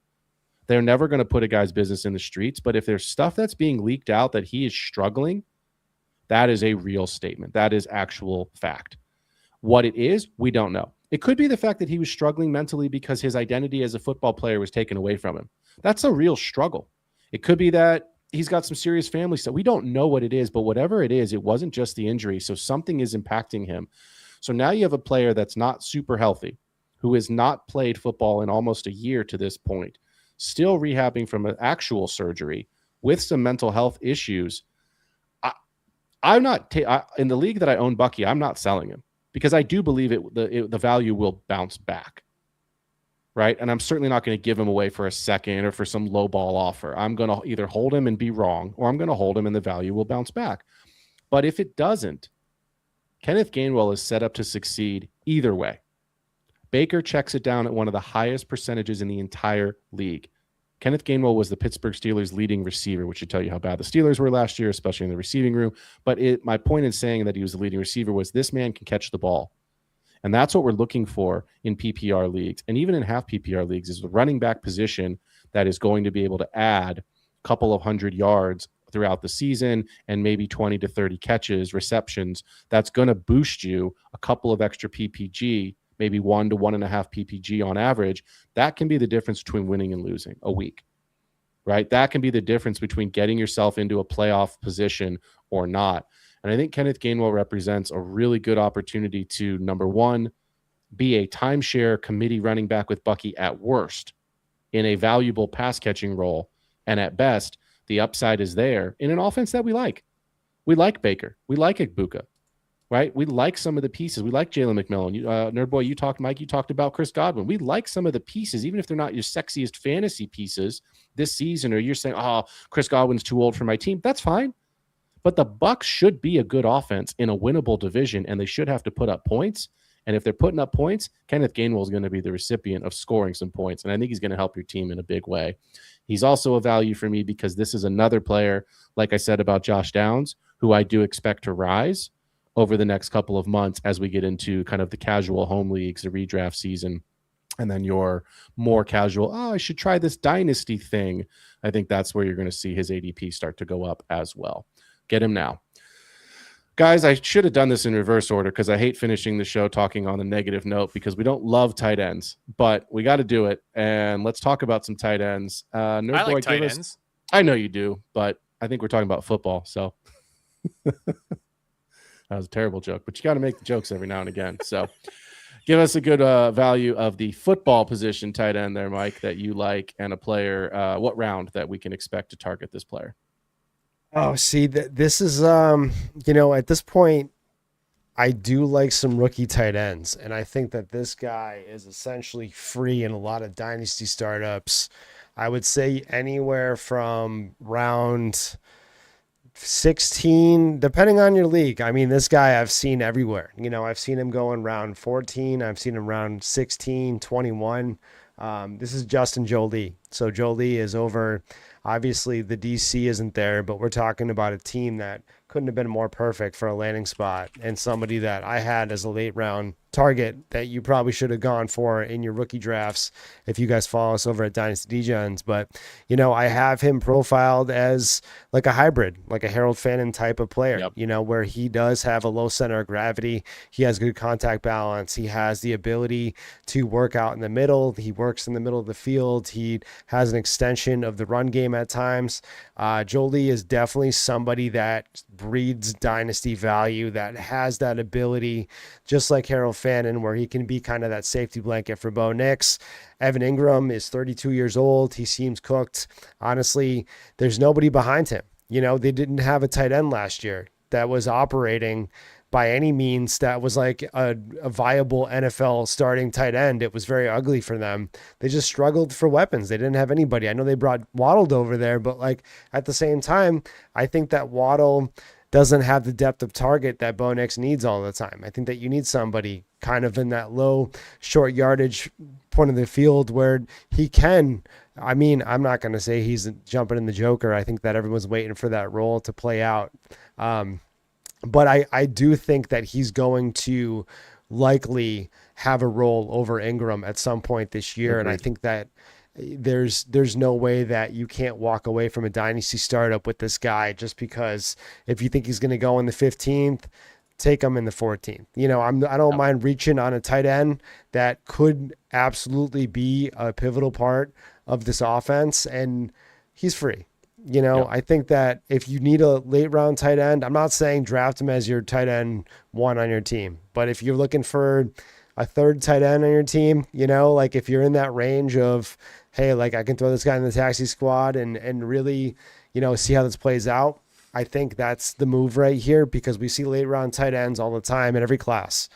They're never going to put a guy's business in the streets, but if there's stuff that's being leaked out that he is struggling, that is a real statement. That is actual fact. What it is, we don't know. It could be the fact that he was struggling mentally because his identity as a football player was taken away from him. That's a real struggle. It could be that he's got some serious family stuff. We don't know what it is, but whatever it is, it wasn't just the injury. So something is impacting him. So now you have a player that's not super healthy, who has not played football in almost a year to this point, still rehabbing from an actual surgery with some mental health issues. I'm not in the league that I own Bucky. I'm not selling him because I do believe the value will bounce back. Right. And I'm certainly not going to give him away for a second or for some low ball offer. I'm going to either hold him and be wrong, or I'm going to hold him and the value will bounce back. But if it doesn't, Kenneth Gainwell is set up to succeed either way. Baker checks it down at one of the highest percentages in the entire league. Kenneth Gainwell was the Pittsburgh Steelers' leading receiver, which should tell you how bad the Steelers were last year, especially in the receiving room. But my point in saying that he was the leading receiver was this man can catch the ball. And that's what we're looking for in PPR leagues. And even in half PPR leagues is the running back position that is going to be able to add a couple of 100 yards throughout the season and maybe 20 to 30 catches, receptions. That's going to boost you a couple of extra PPG, maybe 1 to 1.5 PPG on average. That can be the difference between winning and losing a week, right? That can be the difference between getting yourself into a playoff position or not. And I think Kenneth Gainwell represents a really good opportunity to, number one, be a timeshare committee running back with Bucky at worst in a valuable pass catching role. And at best, the upside is there in an offense that we like. We like Baker. We like Igbuka, right? We like some of the pieces. We like Jalen McMillan. NerdBoi, Mike, you talked about Chris Godwin. We like some of the pieces, even if they're not your sexiest fantasy pieces this season, or you're saying, oh, Chris Godwin's too old for my team. That's fine. But the Bucs should be a good offense in a winnable division, and they should have to put up points. And if they're putting up points, Kenneth Gainwell is going to be the recipient of scoring some points, and I think he's going to help your team in a big way. He's also a value for me because this is another player, like I said about Josh Downs, who I do expect to rise over the next couple of months as we get into kind of the casual home leagues, the redraft season, and then your more casual, I should try this dynasty thing. I think that's where you're going to see his ADP start to go up as well. Get him now. Guys, I should have done this in reverse order because I hate finishing the show talking on a negative note because we don't love tight ends, but we got to do it. And let's talk about some tight ends. I like tight ends. I know you do, but I think we're talking about football. So that was a terrible joke, but you got to make the jokes every now and again. So give us a good value of the football position tight end there, Mike, that you like, and a player, what round that we can expect to target this player. Oh, see, this is, at this point, I do like some rookie tight ends. And I think that this guy is essentially free in a lot of dynasty startups. I would say anywhere from round 16, depending on your league. I mean, this guy I've seen everywhere. I've seen him go in round 14. I've seen him round 16, 21. This is Justin Jolie. So Jolie is over. Obviously, the DC isn't there, but we're talking about a team that couldn't have been more perfect for a landing spot, and somebody that I had as a late round target that you probably should have gone for in your rookie drafts if you guys follow us over at Dynasty Degens. But, I have him profiled as like a hybrid, like a Harold Fannin type of player, where he does have a low center of gravity. He has good contact balance. He has the ability to work out in the middle. He works in the middle of the field. He has an extension of the run game at times. Jolie is definitely somebody that breeds dynasty value, that has that ability, just like Harold Fannin, where he can be kind of that safety blanket for Bo Nix. Evan Ingram is 32 years old. He seems cooked. Honestly, there's nobody behind him. They didn't have a tight end last year that was operating by any means that was like a viable NFL starting tight end. It was very ugly for them. They just struggled for weapons. They didn't have anybody. I know they brought Waddle over there, but like at the same time, I think that Waddle doesn't have the depth of target that Bo Nix needs all the time. I think that you need somebody kind of in that low short yardage point of the field where he can, I'm not going to say he's jumping in the Joker. I think that everyone's waiting for that role to play out. But I do think that he's going to likely have a role over Ingram at some point this year. Agreed. And I think that there's no way that you can't walk away from a dynasty startup with this guy just because if you think he's going to go in the 15th, take him in the 14th. I don't mind reaching on a tight end that could absolutely be a pivotal part of this offense, and he's free. I think that if you need a late round tight end, I'm not saying draft him as your tight end one on your team, but if you're looking for a third tight end on your team, like if you're in that range of, hey, like I can throw this guy in the taxi squad and really, see how this plays out. I think that's the move right here because we see late round tight ends all the time in every class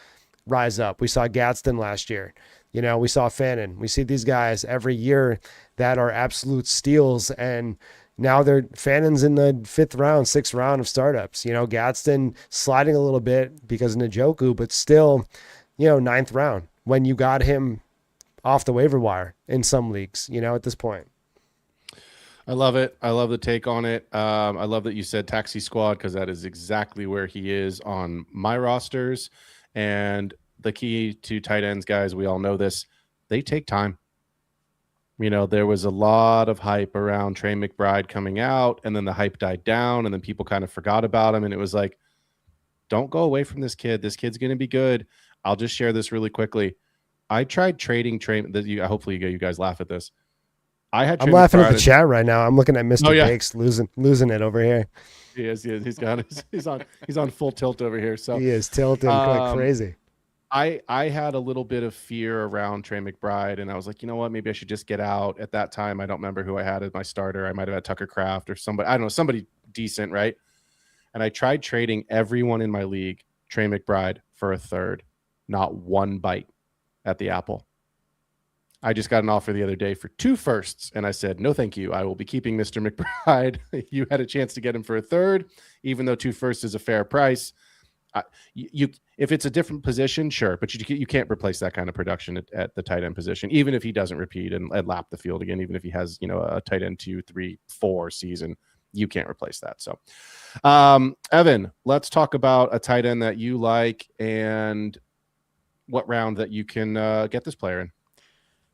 rise up. We saw Gadsden last year. We saw Fannin. We see these guys every year that are absolute steals, and now Fannin's in the 5th round, 6th round of startups. Gadsden sliding a little bit because of Njoku, but still, 9th round when you got him off the waiver wire in some leagues, at this point. I love it. I love the take on it. I love that you said taxi squad because that is exactly where he is on my rosters. And the key to tight ends, guys, we all know this, they take time. There was a lot of hype around Trey McBride coming out, and then the hype died down, and then people kind of forgot about him. And it was like, don't go away from this kid. This kid's going to be good. I'll just share this really quickly. I tried trading Trey. Hopefully you guys laugh at this. I'm laughing at the chat right now. I'm looking at Mr. Bakes losing it over here. He is. He's on full tilt over here. So he is tilting like crazy. I had a little bit of fear around Trey McBride, and I was like, you know what? Maybe I should just get out. At that time, I don't remember who I had as my starter. I might have had Tucker Kraft or somebody. I don't know, somebody decent, right? And I tried trading everyone in my league, Trey McBride, for a third. Not one bite at the apple. I just got an offer the other day for 2 firsts, and I said, no, thank you. I will be keeping Mr. McBride. You had a chance to get him for a third, even though 2 firsts is a fair price. If it's a different position, sure, but you can't replace that kind of production at the tight end position, even if he doesn't repeat and lap the field again, even if he has a tight end 2, 3, 4 season, you can't replace that. So, Evan, let's talk about a tight end that you like and what round that you can get this player in.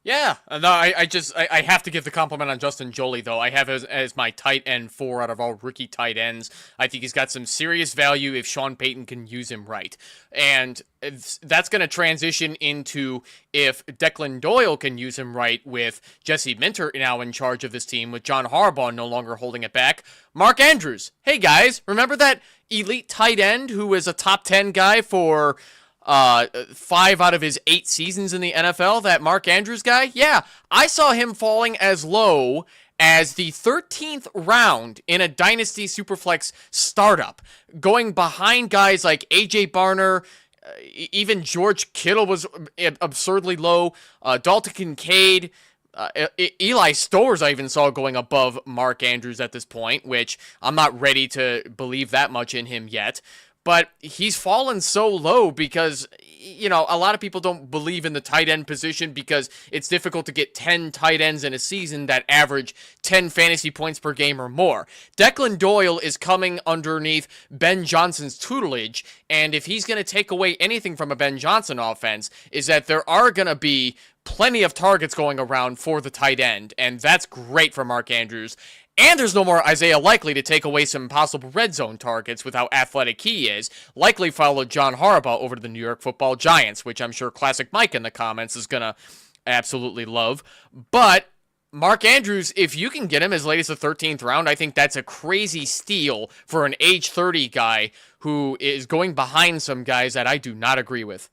Yeah, no, I have to give the compliment on Justin Jolie, though. I have as my tight end 4 out of all rookie tight ends. I think he's got some serious value if Sean Payton can use him right. And that's going to transition into if Declan Doyle can use him right with Jesse Minter now in charge of this team, with John Harbaugh no longer holding it back. Mark Andrews. Hey, guys, remember that elite tight end who was a top 10 guy for 5 out of his 8 seasons in the NFL, that Mark Andrews guy? Yeah, I saw him falling as low as the 13th round in a Dynasty Superflex startup, going behind guys like AJ Barner. Even George Kittle was absurdly low. Dalton Kincaid, Eli Stowers I even saw going above Mark Andrews at this point, which I'm not ready to believe that much in him yet. But he's fallen so low because a lot of people don't believe in the tight end position because it's difficult to get 10 tight ends in a season that average 10 fantasy points per game or more. Declan Doyle is coming underneath Ben Johnson's tutelage, and if he's going to take away anything from a Ben Johnson offense, is that there are going to be plenty of targets going around for the tight end, and that's great for Mark Andrews. And there's no more Isaiah Likely to take away some possible red zone targets with how athletic he is. Likely followed John Harbaugh over to the New York Football Giants, which I'm sure Classic Mike in the comments is going to absolutely love. But Mark Andrews, if you can get him as late as the 13th round, I think that's a crazy steal for an age 30 guy who is going behind some guys that I do not agree with.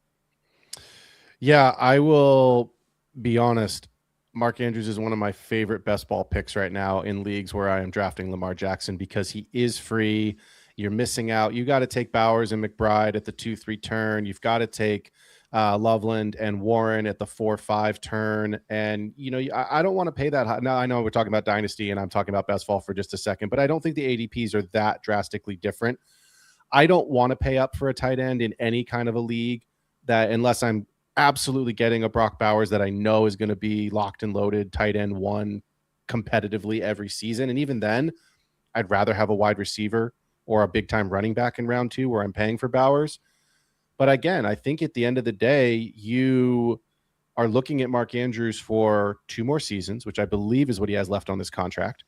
Yeah, I will be honest. Mark Andrews is one of my favorite best ball picks right now in leagues where I am drafting Lamar Jackson because he is free. You're missing out. You got to take Bowers and McBride at the 2-3 turn. You've got to take Loveland and Warren at the 4-5 turn. And, I don't want to pay that high. Now, I know we're talking about Dynasty and I'm talking about best ball for just a second, but I don't think the ADPs are that drastically different. I don't want to pay up for a tight end in any kind of a league that unless I'm absolutely getting a Brock Bowers that I know is going to be locked and loaded tight end one competitively every season. And even then, I'd rather have a wide receiver or a big time running back in round 2 where I'm paying for Bowers. But again, I think at the end of the day, you are looking at Mark Andrews for 2 more seasons, which I believe is what he has left on this contract.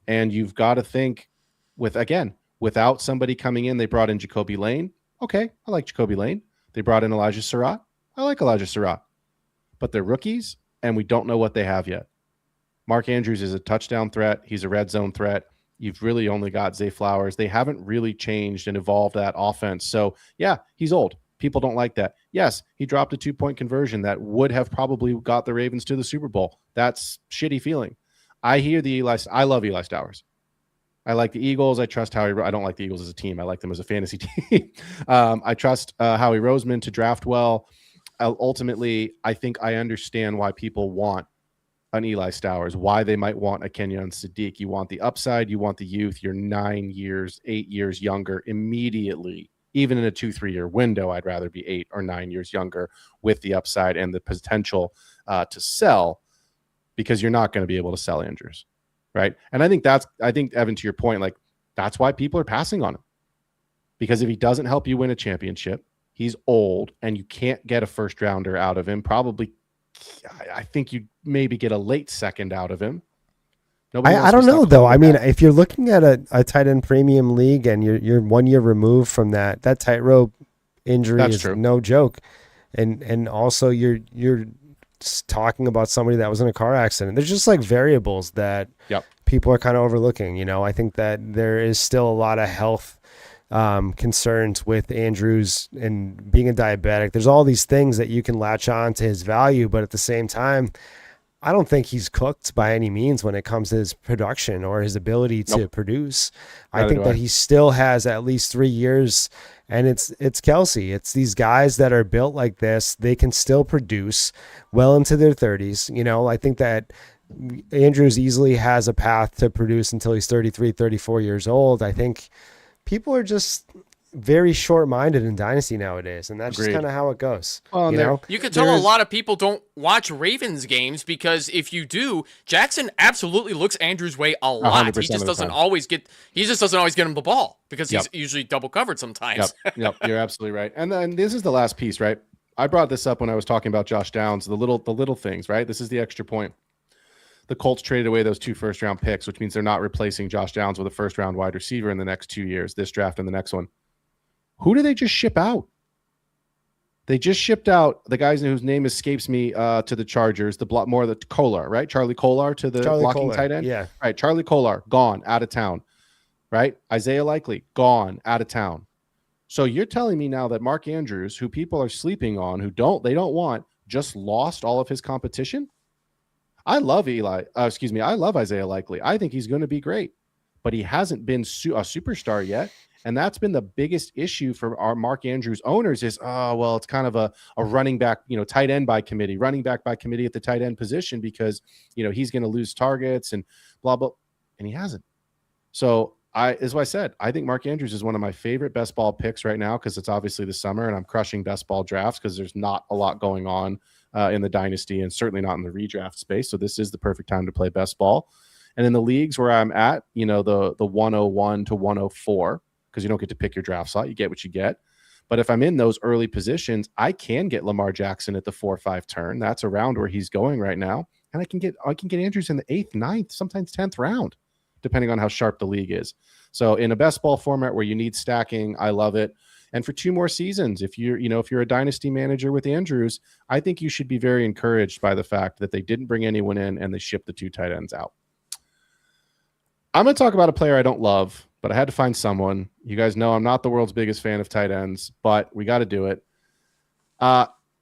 And you've got to think without somebody coming in, they brought in Jacoby Lane. Okay, I like Jacoby Lane. They brought in Elijah Surratt. I like Elijah Surratt, but they're rookies and we don't know what they have yet. Mark Andrews is a touchdown threat. He's a red zone threat. You've really only got Zay Flowers. They haven't really changed and evolved that offense. So yeah, he's old. People don't like that. Yes, he dropped a 2-point conversion that would have probably got the Ravens to the Super Bowl. That's shitty feeling. I hear I love Eli Stowers. I like the Eagles. I trust I don't like the Eagles as a team. I like them as a fantasy team. I trust Howie Roseman to draft well. Ultimately, I think I understand why people want an Eli Stowers, why they might want a Kenyon Sadiq. You want the upside, you want the youth. You're 9 years, 8 years younger immediately. Even in a 2-3 year window, I'd rather be 8 or 9 years younger with the upside and the potential to sell because you're not going to be able to sell Andrews, right? And I think Evan, to your point, like that's why people are passing on him because if he doesn't help you win a championship, he's old, and you can't get a first rounder out of him. Probably, I think you maybe get a late second out of him. I don't know, though. I mean, if you're looking at a tight end premium league and you're 1 year removed from that tightrope injury is no joke. And also you're talking about somebody that was in a car accident. There's just like variables that people are kind of overlooking. I think that there is still a lot of health concerns with Andrews and being a diabetic. There's all these things that you can latch on to his value, but at the same time, I don't think he's cooked by any means when it comes to his production or his ability to produce. I think that he still has at least 3 years, and it's Kelsey. It's these guys that are built like this. They can still produce well into their 30s. I think that Andrews easily has a path to produce until he's 33, 34 years old. I think people are just very short-minded in Dynasty nowadays, and that's just kind of how it goes. Well, you can tell a lot of people don't watch Ravens games because if you do, Jackson absolutely looks Andrews' way a lot. He just doesn't always get him the ball because he's usually double covered sometimes. Yep, you're absolutely right. And then this is the last piece, right? I brought this up when I was talking about Josh Downs, the little things, right? This is the extra point. The Colts traded away those 2 first-round picks, which means they're not replacing Josh Downs with a first-round wide receiver in the next 2 years, this draft and the next one. Who did they just ship out? They just shipped out the guys whose name escapes me to the Chargers, the Kolar, right? Charlie Kolar to the blocking tight end? Yeah. Right, Charlie Kolar, gone, out of town, right? Isaiah Likely, gone, out of town. So you're telling me now that Mark Andrews, who people are sleeping on, they don't want, just lost all of his competition? I love I love Isaiah Likely. I think he's going to be great, but he hasn't been a superstar yet. And that's been the biggest issue for our Mark Andrews owners is, it's kind of a running back, tight end by committee, running back by committee at the tight end position because, he's going to lose targets and blah, blah. And he hasn't. So As what I said, I think Mark Andrews is one of my favorite best ball picks right now because it's obviously the summer and I'm crushing best ball drafts because there's not a lot going on in the dynasty and certainly not in the redraft space. So this is the perfect time to play best ball. And in the leagues where I'm at, the 101 to 104, because you don't get to pick your draft slot, you get what you get. But if I'm in those early positions, I can get Lamar Jackson at the 4-5 turn. That's around where he's going right now. And I can get Andrews in the 8th, 9th, sometimes 10th round, depending on how sharp the league is. So in a best ball format where you need stacking, I love it. And for 2 more seasons, if you're a dynasty manager with Andrews, I think you should be very encouraged by the fact that they didn't bring anyone in and they shipped the 2 tight ends out. I'm going to talk about a player I don't love, but I had to find someone. You guys know I'm not the world's biggest fan of tight ends, but we got to do it.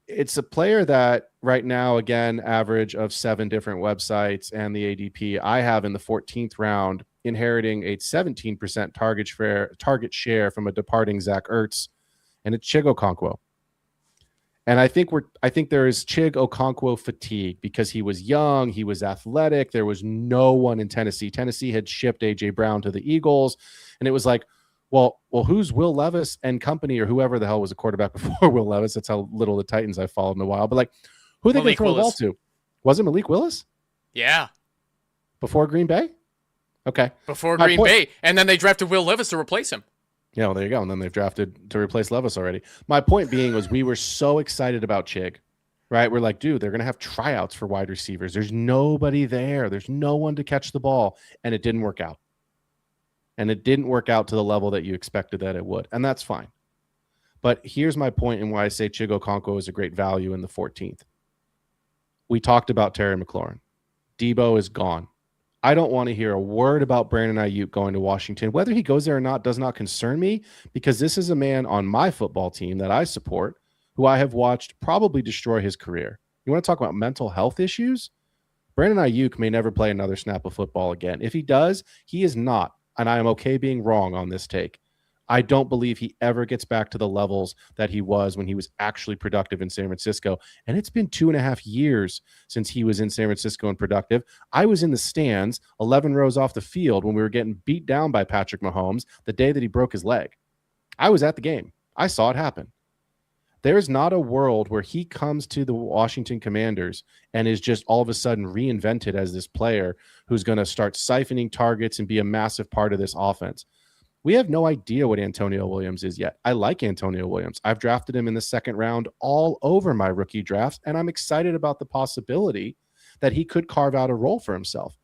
It's a player that right now, again, average of 7 different websites and the ADP I have in the 14th round, inheriting a 17% target share from a departing Zach Ertz, and it's Chig Okonkwo. And I think there is Chig Okonkwo fatigue because he was young, he was athletic. There was no one in Tennessee. Tennessee had shipped AJ Brown to the Eagles, and it was like, well, who's Will Levis and company, or whoever the hell was a quarterback before Will Levis? That's how little the Titans I've followed in a while. But like, who they throw the ball to? Was it Malik Willis? Yeah. Before Green Bay? Okay. Before Green Bay, and then they drafted Will Levis to replace him. Yeah, well, there you go. And then they've drafted to replace Levis already. My point being was we were so excited about Chig, right? We're like, dude, they're going to have tryouts for wide receivers. There's nobody there. There's no one to catch the ball. And it didn't work out. And it didn't work out to the level that you expected that it would. And that's fine. But here's my point in why I say Chig Okonkwo is a great value in the 14th. We talked about Terry McLaurin. Debo is gone. I don't want to hear a word about Brandon Ayuk going to Washington. Whether he goes there or not does not concern me, because this is a man on my football team that I support who I have watched probably destroy his career. You want to talk about mental health issues? Brandon Ayuk may never play another snap of football again. If he does, he is not, and I am okay being wrong on this take. I don't believe he ever gets back to the levels that he was when he was actually productive in San Francisco. And it's been 2.5 years since he was in San Francisco and productive. I was in the stands 11 rows off the field when we were getting beat down by Patrick Mahomes the day that he broke his leg. I was at the game. I saw it happen. There's not a world where he comes to the Washington Commanders and is just all of a sudden reinvented as this player who's going to start siphoning targets and be a massive part of this offense. We have no idea what Antonio Williams is yet. I like Antonio Williams. I've drafted him in the 2nd round all over my rookie drafts, and I'm excited about the possibility that he could carve out a role for himself.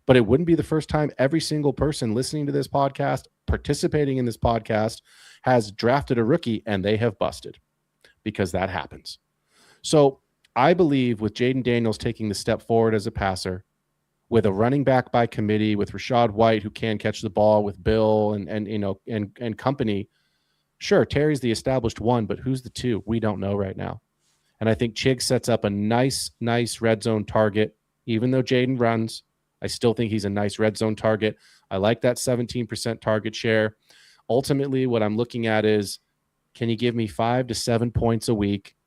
But it wouldn't be the first time every single person listening to this podcast, participating in this podcast, has drafted a rookie and they have busted, because that happens. So I believe with Jaden Daniels taking the step forward as a passer, with a running back by committee, with Rachaad White, who can catch the ball, with Bill and company. Sure, Terry's the established one, but who's the 2? We don't know right now. And I think Chig sets up a nice red zone target. Even though Jaden runs, I still think he's a nice red zone target. I like that 17% target share. Ultimately, what I'm looking at is, can you give me 5 to 7 points a week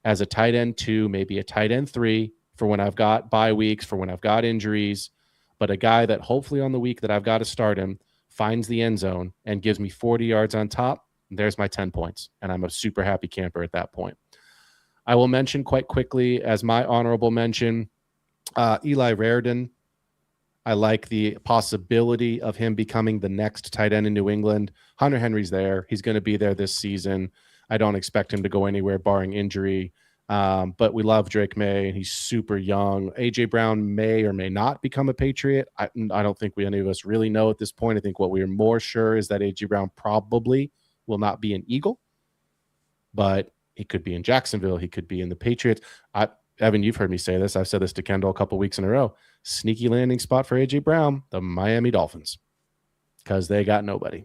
as a tight end 2, maybe a tight end 3, for when I've got bye weeks, for when I've got injuries, but a guy that hopefully on the week that I've got to start him finds the end zone and gives me 40 yards on top. There's my 10 points, and I'm a super happy camper at that point. I will mention quite quickly as my honorable mention, Eli Raridan. I like the possibility of him becoming the next tight end in New England. Hunter Henry's there. He's going to be there this season. I don't expect him to go anywhere barring injury. But we love Drake May, and he's super young. AJ Brown may or may not become a Patriot. I don't think any of us really know at this point. I think what we are more sure is that AJ Brown probably will not be an Eagle, but he could be in Jacksonville. He could be in the Patriots. Evan, you've heard me say this. I've said this to Kendall a couple weeks in a row. Sneaky landing spot for AJ Brown, the Miami Dolphins, because they got nobody.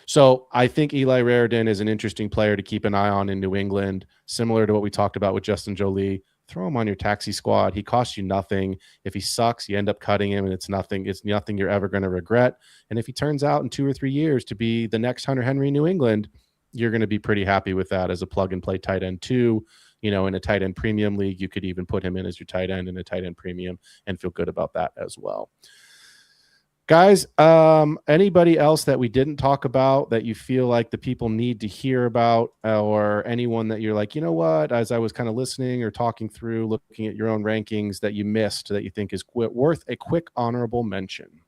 So I think Eli Raridan is an interesting player to keep an eye on in New England, similar to what we talked about with Justin Jolie. Throw him on your taxi squad. He costs you nothing. If he sucks, you end up cutting him, and it's nothing you're ever going to regret. And if he turns out in 2 or 3 years to be the next Hunter Henry in New England, you're going to be pretty happy with that as a plug-and-play tight end 2. In a tight end premium league, you could even put him in as your tight end in a tight end premium and feel good about that as well. Guys, anybody else that we didn't talk about that you feel like the people need to hear about, or anyone that you're like, you know what, as I was kind of listening or talking through, looking at your own rankings that you missed that you think is worth a quick honorable mention?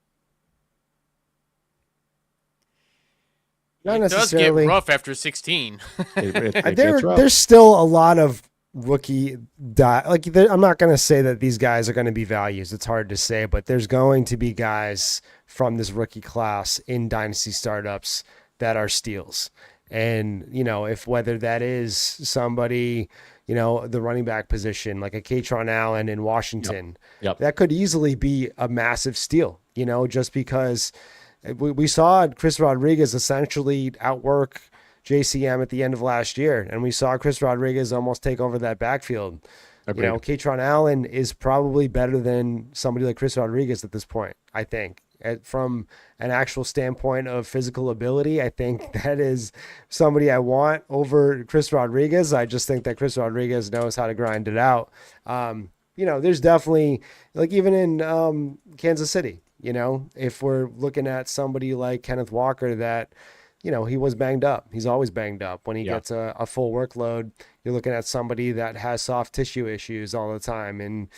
Not It does get necessarily. rough after 16. It gets rough. There's still a lot of rookie I'm not going to say that these guys are going to be values. It's hard to say, but there's going to be guys from this rookie class in dynasty startups that are steals. And, if whether that is somebody, the running back position, like a Katron Allen in Washington, Yep. that could easily be a massive steal, just because we saw Chris Rodriguez essentially outwork JCM at the end of last year, and we saw Chris Rodriguez almost take over that backfield. Agreed. Katron Allen is probably better than somebody like Chris Rodriguez at this point, I think. From an actual standpoint of physical ability, I think that is somebody I want over Chris Rodriguez. I just think that Chris Rodriguez knows how to grind it out. There's definitely, like even in Kansas City, if we're looking at somebody like Kenneth Walker that, he was banged up. He's always banged up. When he gets a full workload, you're looking at somebody that has soft tissue issues all the time and,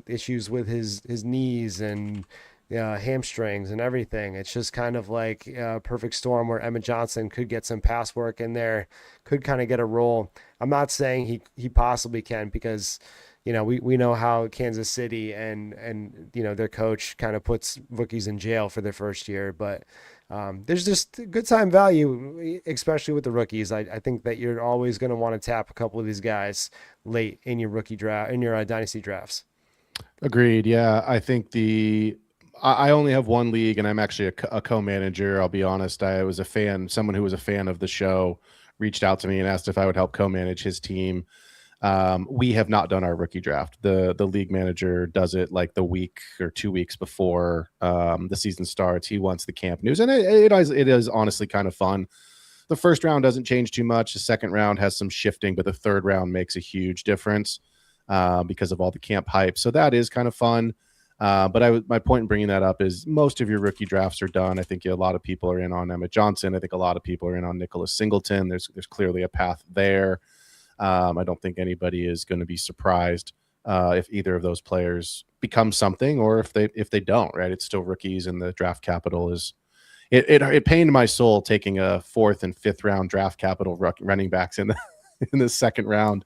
issues with his knees and hamstrings and everything. It's just kind of like a perfect storm where Emmett Johnson could get some pass work in there, could kind of get a role. I'm not saying he possibly can because, we know how Kansas City and their coach kind of puts rookies in jail for their first year, but there's just good time value, especially with the rookies. I think that you're always going to want to tap a couple of these guys late in your rookie draft, in your dynasty drafts. Agreed. Yeah, I think I only have one league, and I'm actually a co-manager. I'll be honest. I was a fan. Someone who was a fan of the show reached out to me and asked if I would help co-manage his team. We have not done our rookie draft. The league manager does it like the week or 2 weeks before the season starts. He wants the camp news, and it is honestly kind of fun. The first round doesn't change too much. The second round has some shifting, but the third round makes a huge difference because of all the camp hype. So that is kind of fun. But my point in bringing that up is most of your rookie drafts are done. I think a lot of people are in on Emmett Johnson. I think a lot of people are in on Nicholas Singleton. There's clearly a path there. I don't think anybody is going to be surprised if either of those players become something or if they don't, right? It's still rookies and the draft capital is it pained my soul taking a fourth and fifth round draft capital running backs in the second round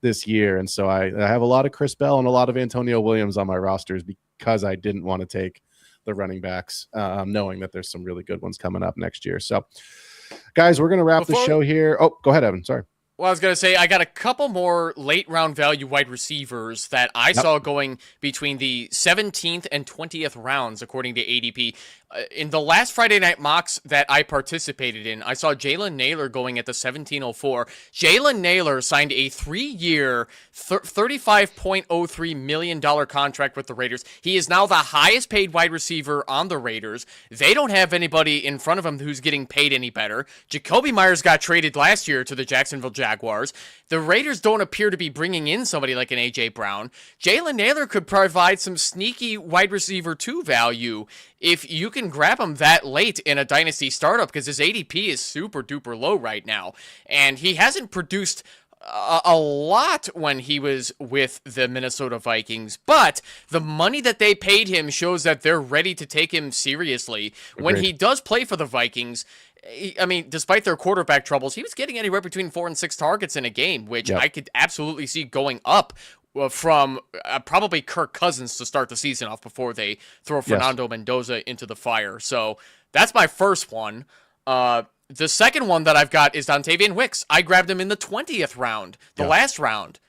this year. And so I have a lot of Chris Bell and a lot of Antonio Williams on my rosters because I didn't want to take the running backs, knowing that there's some really good ones coming up next year. So guys, we're going to wrap the show here. Oh, go ahead, Evan. Sorry. Well, I was going to say, I got a couple more late round value wide receivers that I saw going between the 17th and 20th rounds, according to ADP. In the last Friday night mocks that I participated in, I saw Jalen Naylor going at the 1704. Jalen Naylor signed a 3-year, $35.03 million contract with the Raiders. He is now the highest paid wide receiver on the Raiders. They don't have anybody in front of him who's getting paid any better. Jacoby Myers got traded last year to the Jacksonville Jaguars. The Raiders don't appear to be bringing in somebody like an A.J. Brown. Jalen Naylor could provide some sneaky wide receiver 2 value if you can grab him that late in a dynasty startup, because his ADP is super duper low right now. And he hasn't produced a lot when he was with the Minnesota Vikings, but the money that they paid him shows that they're ready to take him seriously. Agreed. When he does play for the Vikings, I mean, despite their quarterback troubles, he was getting anywhere between 4 and 6 targets in a game, which I could absolutely see going up from probably Kirk Cousins to start the season off before they throw Fernando Mendoza into the fire. So that's my first one. The second one that I've got is Dontavian Wicks. I grabbed him in the 20th round, the last round.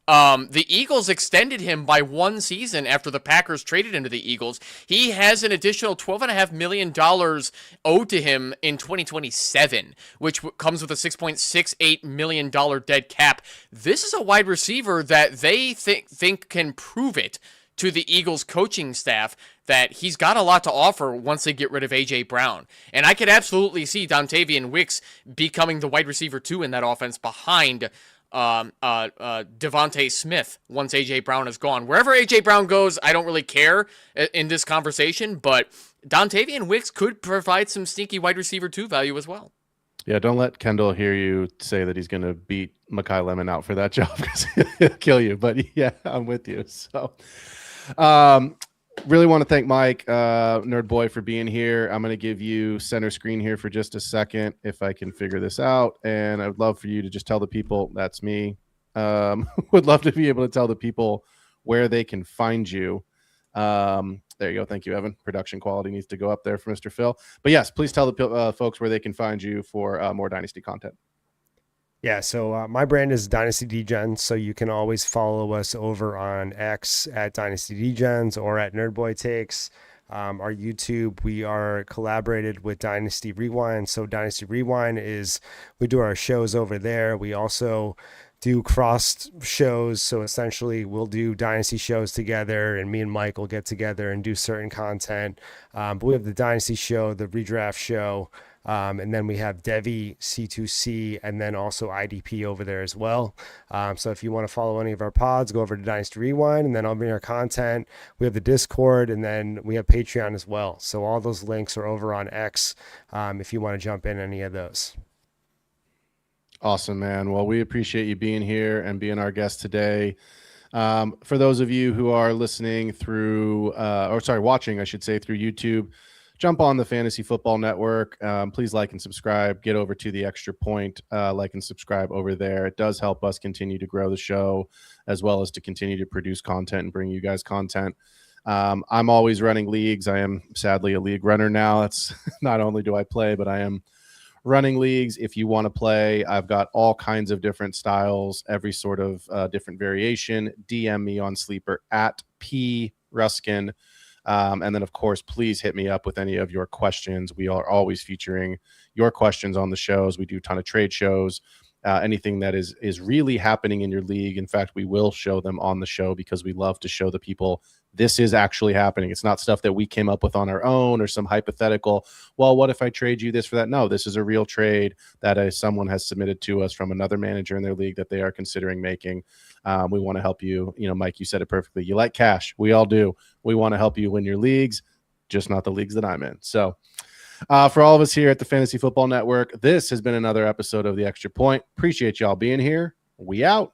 The Eagles extended him by 1 season after the Packers traded him to the Eagles. He has an additional $12.5 million owed to him in 2027, which comes with a $6.68 million dead cap. This is a wide receiver that they think can prove it to the Eagles coaching staff that he's got a lot to offer once they get rid of A.J. Brown. And I could absolutely see Dontavian Wicks becoming the wide receiver 2 in that offense behind Devontae Smith once A.J. Brown is gone. Wherever A.J. Brown goes, I don't really care in this conversation, but Dontavian Wicks could provide some sneaky wide receiver 2 value as well. Yeah, don't let Kendall hear you say that he's going to beat Mekhi Lemon out for that job because he'll kill you. But yeah, I'm with you. So really want to thank Mike, Nerd Boy, for being here. I'm going to give you center screen here for just a second if I can figure this out. And I would love for you to just tell the people, that's me. Would love to be able to tell the people where they can find you. There you go. Thank you, Evan. Production quality needs to go up there for Mr. Phil. But yes, please tell the folks where they can find you for more Dynasty content. Yeah, so my brand is Dynasty Degens, so you can always follow us over on X at Dynasty Degens or at Nerdboy Takes. Our YouTube, we are collaborated with Dynasty Rewind. So Dynasty Rewind is, we do our shows over there. We also do cross shows. So essentially we'll do Dynasty shows together and me and Mike will get together and do certain content. But we have the Dynasty show, the redraft show, and then we have Devi C2C and then also IDP over there as well. So if you want to follow any of our pods, go over to Dynasty Rewind and then I'll bring our content. We have the Discord and then we have Patreon as well. So all those links are over on X if you want to jump in any of those. Awesome, man. Well, we appreciate you being here and being our guest today. For those of you who are listening through, watching, I should say, through YouTube, jump on the Fantasy Football Network. Please like and subscribe. Get over to the Extra Point, like and subscribe over there. It does help us continue to grow the show as well as to continue to produce content and bring you guys content. I'm always running leagues. I am sadly a league runner now. That's not only do I play, but I am running leagues. If you want to play, I've got all kinds of different styles, every sort of different variation. DM me on Sleeper at P Ruskin. And then, of course, please hit me up with any of your questions. We are always featuring your questions on the shows. We do a ton of trade shows. Anything that is really happening in your league. In fact, we will show them on the show because we love to show the people this is actually happening. It's not stuff that we came up with on our own or some hypothetical, well, what if I trade you this for that? No, this is a real trade that someone has submitted to us from another manager in their league that they are considering making. We want to help you. You know, Mike, you said it perfectly. You like cash. We all do. We want to help you win your leagues, just not the leagues that I'm in. So for all of us here at the Fantasy Football Network, this has been another episode of The Extra Point. Appreciate y'all being here. We out.